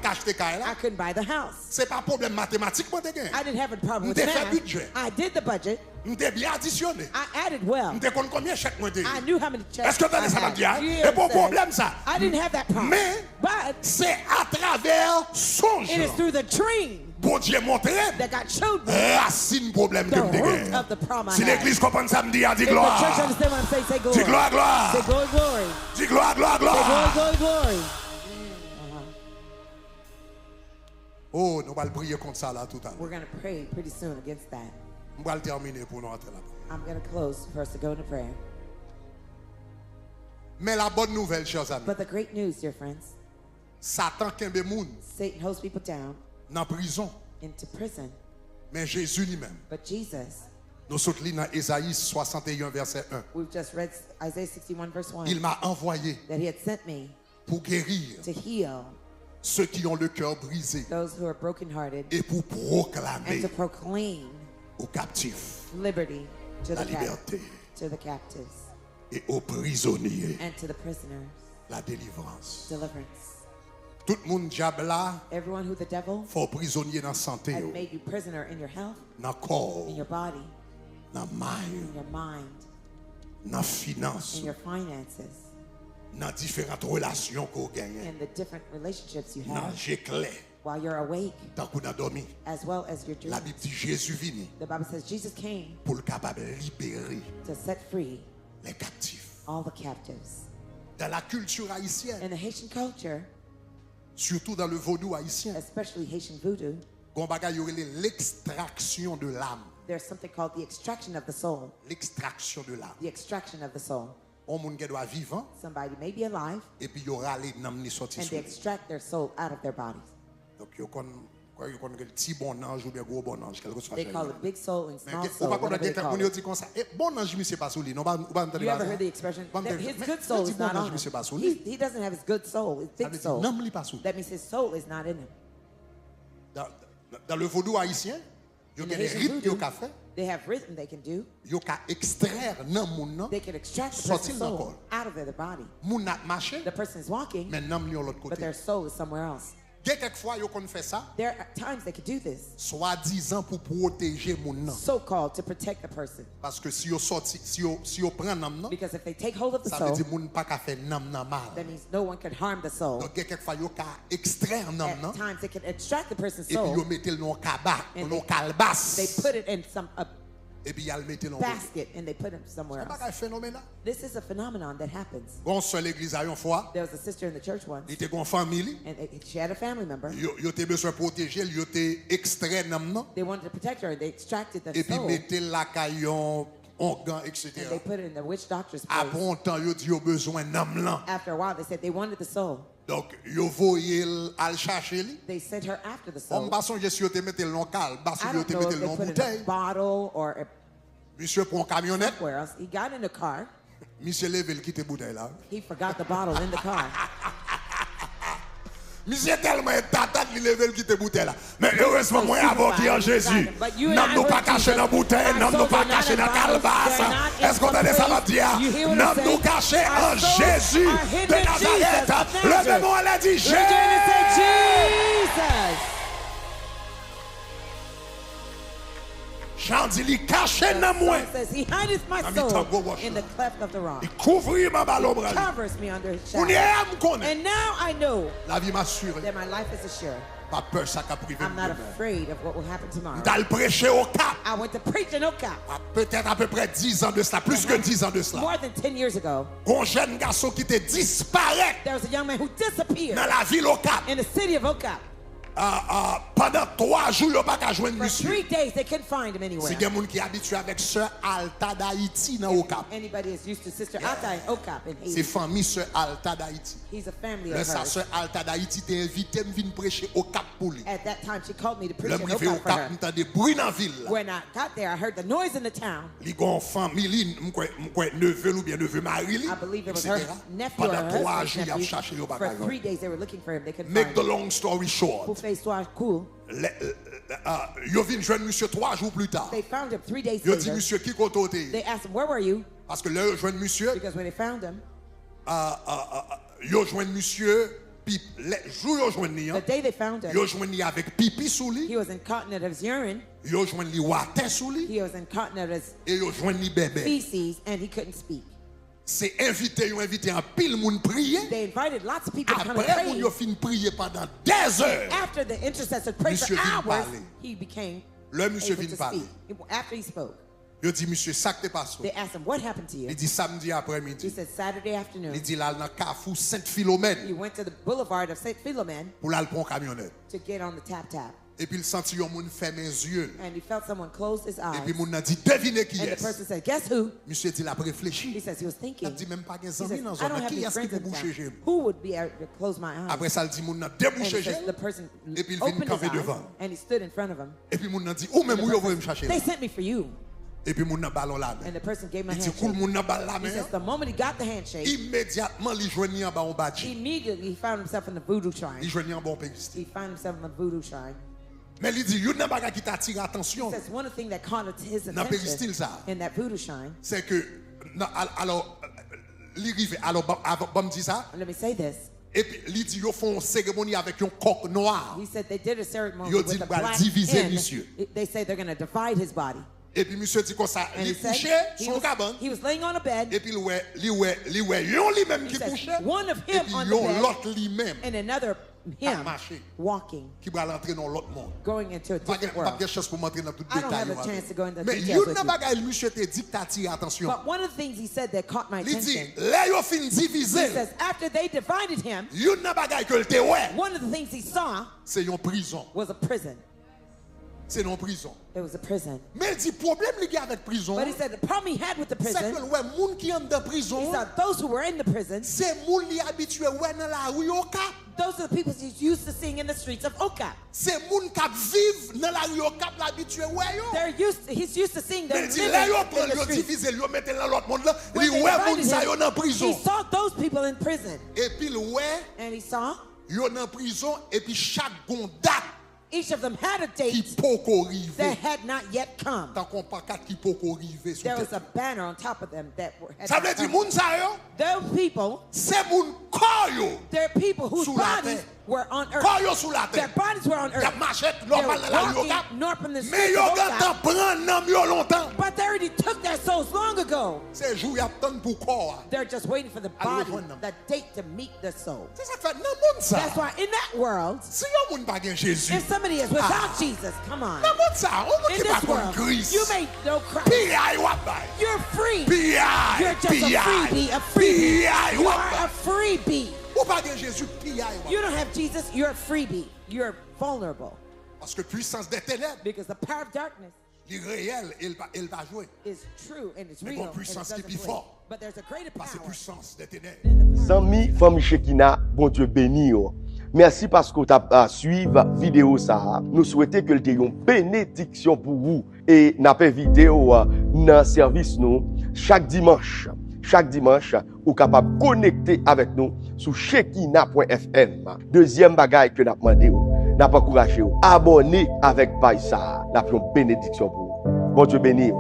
acheter caille I là. couldn't buy the house. C'est pas problème mathématique moi t'es I didn't have a problem with M'te fait math. budget. I did the budget. M'te bien additionné. I added well. M'te connais combien chèque moi t'es. I knew how many checks Est-ce que I t'as ça va had. dire? You Et pas understand? problème ça. I didn't have that problem. Mais But c'est à travers songe. it is through the dream Bon Dieu montré that God showed me racine problème the que m'te root gagne. of the problem I Si had. l'église comprend ça me dit, dis If the church gloire. understand what I'm saying, say Dis glory. gloire, gloire. Say glory, glory. Dis gloire, gloire, Say glory, gloire. glory, glory. Oh, nous allons prier contre ça là tout à l'heure. We're going to pray pretty soon against that. On va terminer pour nous entrer là. I'm going to close for us to go into prayer. Mais la bonne nouvelle, chers amis, But the great news, dear friends, Satan kembe moun Satan holds people down dans prison, into prison. mais Jésus lui-même. But Jesus, Nous sommes dans Esaïe 61 verset 1. we've just read Isaiah 61 verse 1, Il m'a envoyé that he had sent me pour guérir to heal ceux qui ont le cœur brisé those who are brokenhearted et pour proclamer and to proclaim aux captifs liberty to la the liberté to the captives et aux prisonniers and to the prisoners la délivrance. deliverance. Tout le monde diable là, Everyone who the devil faut prisonnier dans la santé, has made you prisoner in your health, dans le corps, in your body, dans le mind, in your mind, dans la finance, in your finances, dans différentes relations qu'on gagne, in the different relationships you dans have j'éclair, while you're awake, tant qu'on a dormi. as well as your La dreams. Bible dit Jésus vini The Bible says Jesus came pour le capable de libérer to set free les captifs. all the captives. Dans la culture haïtienne, In the Haitian culture, surtout dans le vaudou haïtien, especially Haitian voodoo, on bagay yo rele l'extraction de l'âme. there's something called the extraction of the soul. L'extraction de l'âme. The extraction of the soul. On moun gen doit vivant Somebody may be alive et puis yo rale nam ni sorti and sou. they extract their soul out of their bodies. Donc yo kon le petit bon ange ou bien gros bon ange quelque chose. They call it big soul and small Mais soul, ou pas whatever they connait call moun yo it. dit comme ça, bon ange mi c'est pas sous lui. Non pas entendre You ça. ever heard the expression, Pas that entendre. his Mais good soul dit is bon not on ange mi c'est him. pas sous lui. He doesn't have his good soul, his Ça big veut dire soul. nam li pas sous. That means his soul is not in him. Dans le vaudou haïtien, yo In the gen des Haitian rites yo voodoo, ka fait, they have rhythm they can do. yo ka extraire nan moun nan, They can extract the sorti person's dans soul out of their body. moun nak marcher, The person is walking, mais nan li yon l'autre but côté. their soul is somewhere else. quelquefois yo kon fait ça. There are times they could do this. Soi-disant pour protéger moun nan. So called to protect the person. Parce que si yo sorti si yo prend nam nan, Because if they take hold of the ça veut soul, dire moun pas ka faire nam nan mal. that means no one could harm the soul. Donc quelquefois yo ka extraire nam nan. At times they can extract the person's Et puis soul. yo mette le non cabas, And non They calbas. put it in a Et puis yal mette le basket and they put him somewhere C'est else. pas phénoménal. This is a phenomenon that happens. Bon seul l'église a une fois, There was a sister in the church once, il était gon famille, and she had a family member. yo te besoin protéger, yo te extrait nam nan. They wanted to protect her, and they extracted the Et puis soul, mette la caillon organ and etc. they put it in the witch doctor's Après place. un temps yo dit yo besoin nam lan. After a while, they said they wanted the soul. Donc yo voye al chercher li. They sent her after the On soul. pas songe si yo te mette le non cal, parce I yo don't te know mette if le they non put it in bouteille. a bottle or Monsieur prend camionnette, somewhere else. He got in the car. monsieur leve le quitte bouteille là. He forgot the bottle in the car. Monsieur tellement étatat qu'il leve le quitte bouteille là. Mais heureusement moi avant qui en Jésus. Nam nous pas caché dans bouteille, nam nous pas caché dans calebasse. Est-ce qu'on entend ça va dire? Nam nous caché en Jésus de Nazareth. Levez-moi, elle a dit We're going to say Jesus. Jean dit, il caché dans moi. It says, He hideth my Ami, soul tango wash in the cleft of the rock. Il couvrit ma balle au bras. Covers me under His On y shadow. est, me connaît. And now I know La vie m'assure. that my life is assured. Pas peur ça qu'a privé. I'm not afraid of what will happen tomorrow. D'aller prêcher au Cap. I went to preach in Ocap Peut-être à peu près 10 ans de cela, plus que 10 ans de cela. more than 10 years ago. Un jeune garçon qui était disparaît There was a young man who disappeared dans la ville au Cap. in the city of Ocap. Pendant 3 jours, il n'a pas qu'à joindre For monsieur. 3 days, they couldn't find him anywhere. C'est des gens qui sont habitués avec Sœur Alta d'Haïti dans au Cap. Anybody is used to Sister Alta in Ocap in C'est Haiti. famille Sœur Alta d'Haïti. He's a family Le of sa hers. Sœur Alta d'Haïti t'a invité à venir prêcher au Cap pour lui. At that time, she called me to preach Le in privé au Ocap for Cap, her. m'entend des bruits dans la ville. When I got there, I heard the noise in the town. Li gon famille, m'kwe neveu ou bien neveu mari li, I believe it was etc. her nephew or her Pendant 3 husband's jours, il a nephew. cherché le For bagage. 3 days, they were looking for him. They couldn't Make find the him. long story short, Pou Bay Ofrann, cool. yo vin joindre monsieur 3 jours plus tard. They found him 3 days Yo dit later. monsieur qui côté. They asked him, where were you? Parce que là yo joindre monsieur, Because when they found him, yo joindre monsieur, puis les jours yo joindre ni, the day they found him, yo joindre ni avec pipi sous lui, he was incontinent of his urine, yo joindre li water sous lui, he was incontinent of his et yo joindre ni bébé. feces, and he couldn't speak. C'est invité, yo invité en pile moun prier. They invited lots of people to come and Après moun pray. yo fin prier pendant des heures. After the intercessor prayed for Monsieur vient hours, parler. he became Le monsieur able vient to parler. speak. After he spoke, Yo dit monsieur ça que t'es passé. they asked him, what happened to you? Il dit samedi He après-midi. said, Saturday afternoon. Il dit là dans Carrefour He Sainte-Philomène went to the boulevard of St. Philomene pour aller prendre camionnette. to get on the tap-tap. Et puis il sentit un monde fermer les yeux. And he felt someone close his Et puis eyes. moun a dit devinez qui And the est. person said, guess who? Monsieur dit il a He réfléchi. says he was Il thinking. dit même pas des He amis says, dans I zone. don't have Qui any est-ce qui friends peut in boucher town. j'ai? Who would be able to close my eyes? Après ça il dit moun a And he débouché says, j'ai. the person Et puis il vient opened his camper eyes devant. and he stood in front of him. Et puis moun a dit ou même où vous me chercher. They sent me for you. Et puis moun a ballon la main. And the person gave him a Il dit cool handshake. moun a ballon la He main. says the moment he got the handshake, Immédiatement il joignit en bas en badge. immediately he found himself in the voodoo Il shrine. joignit en bon péristil. He found himself in the voodoo shrine. Mais il dit, il y a un bagage qui t'attire He attention. says one of the things that caught his Dans le péristil, attention ça. in that voodoo shrine. C'est que, alors, bon me dit ça. Let me say this. Et puis, il dit, ils font une cérémonie avec un coq noir. He said they did a ceremony Yo with dit, a bah, black diviser hen. monsieur. They say they're going to divide his body. Et puis, monsieur dit comme ça, And il he said couché, son cabane. he was laying on a bed, Et puis, il ouais, yon lui-même He qui says, couché. one of Et him puis, on the yon bed. l'autre lui-même and another him marché. walking, qui va l'entrer dans l'autre monde. going into a Pas different de world. chance pour m'entrer dans tout I don't détail. have a chance to go into Mais details yon with nan you. bagay, monsieur te dit que t'attires attention. But one of the things he said that caught my Il dit, attention, là yon fin he divisé. says after they divided him, Yon nan bagay que te ouais, one of the things he saw c'est yon prison. was a prison. C'est yon prison. It was a prison. Mais il dit, problème li gen avec prison, But he said the problem he had with the c'est prison, que ouais, moun qui en dans he prison, saw those who were in the prison, c'est moun li habitué ouais dans la rue au cap. those are the people he's used to seeing in the streets of Ocap. C'est moun qui vivent dans la rue au cap l'habitué ouais yo. He's used to seeing them Mais il dit, living là yo in prend the yo streets. divisé, yo mette dans l'autre monde là, When li they ouais divided moun sa yo dans him, he prison. saw those people in prison. Et puis le ouais, And he saw yo dans prison et puis chaque gon date each of them had a qui date poko that rive. had not yet come. Tant qu'on pas quatre qui poko rive sous There was tête. a banner on top of them that had Ça veut not dire come. moun sa yo, Those people, c'est moun There are people whose bodies were on earth. Their bodies were on earth. They were walking north from the streets of Oka. But they already took their souls long ago. They're just waiting for the body, the date to meet the soul. That's why in that world, if somebody is without Jesus, come on. In this world, you may know Christ. You're free. You're just a freebie, a freebie. You are a freebie. You don't have Jesus, you're a freebie. You're vulnerable. Because the power of darkness is true and it's real. But there's a greater power. Sami, famille Shekinah, bon Dieu béni. Merci parce que tu as suivi la vidéo ça. Nous souhaitons que tu aies une bénédiction pour vous. Et nous avons vidéo dans le service nous chaque dimanche. Chaque dimanche, vous êtes capable de connecter avec nous sur Shekinah.fm. Deuxième bagaille que nous avons demandé, nous avons encouragé, abonnez avec Paisa. Nous avons une bénédiction pour vous. Bon Dieu béni.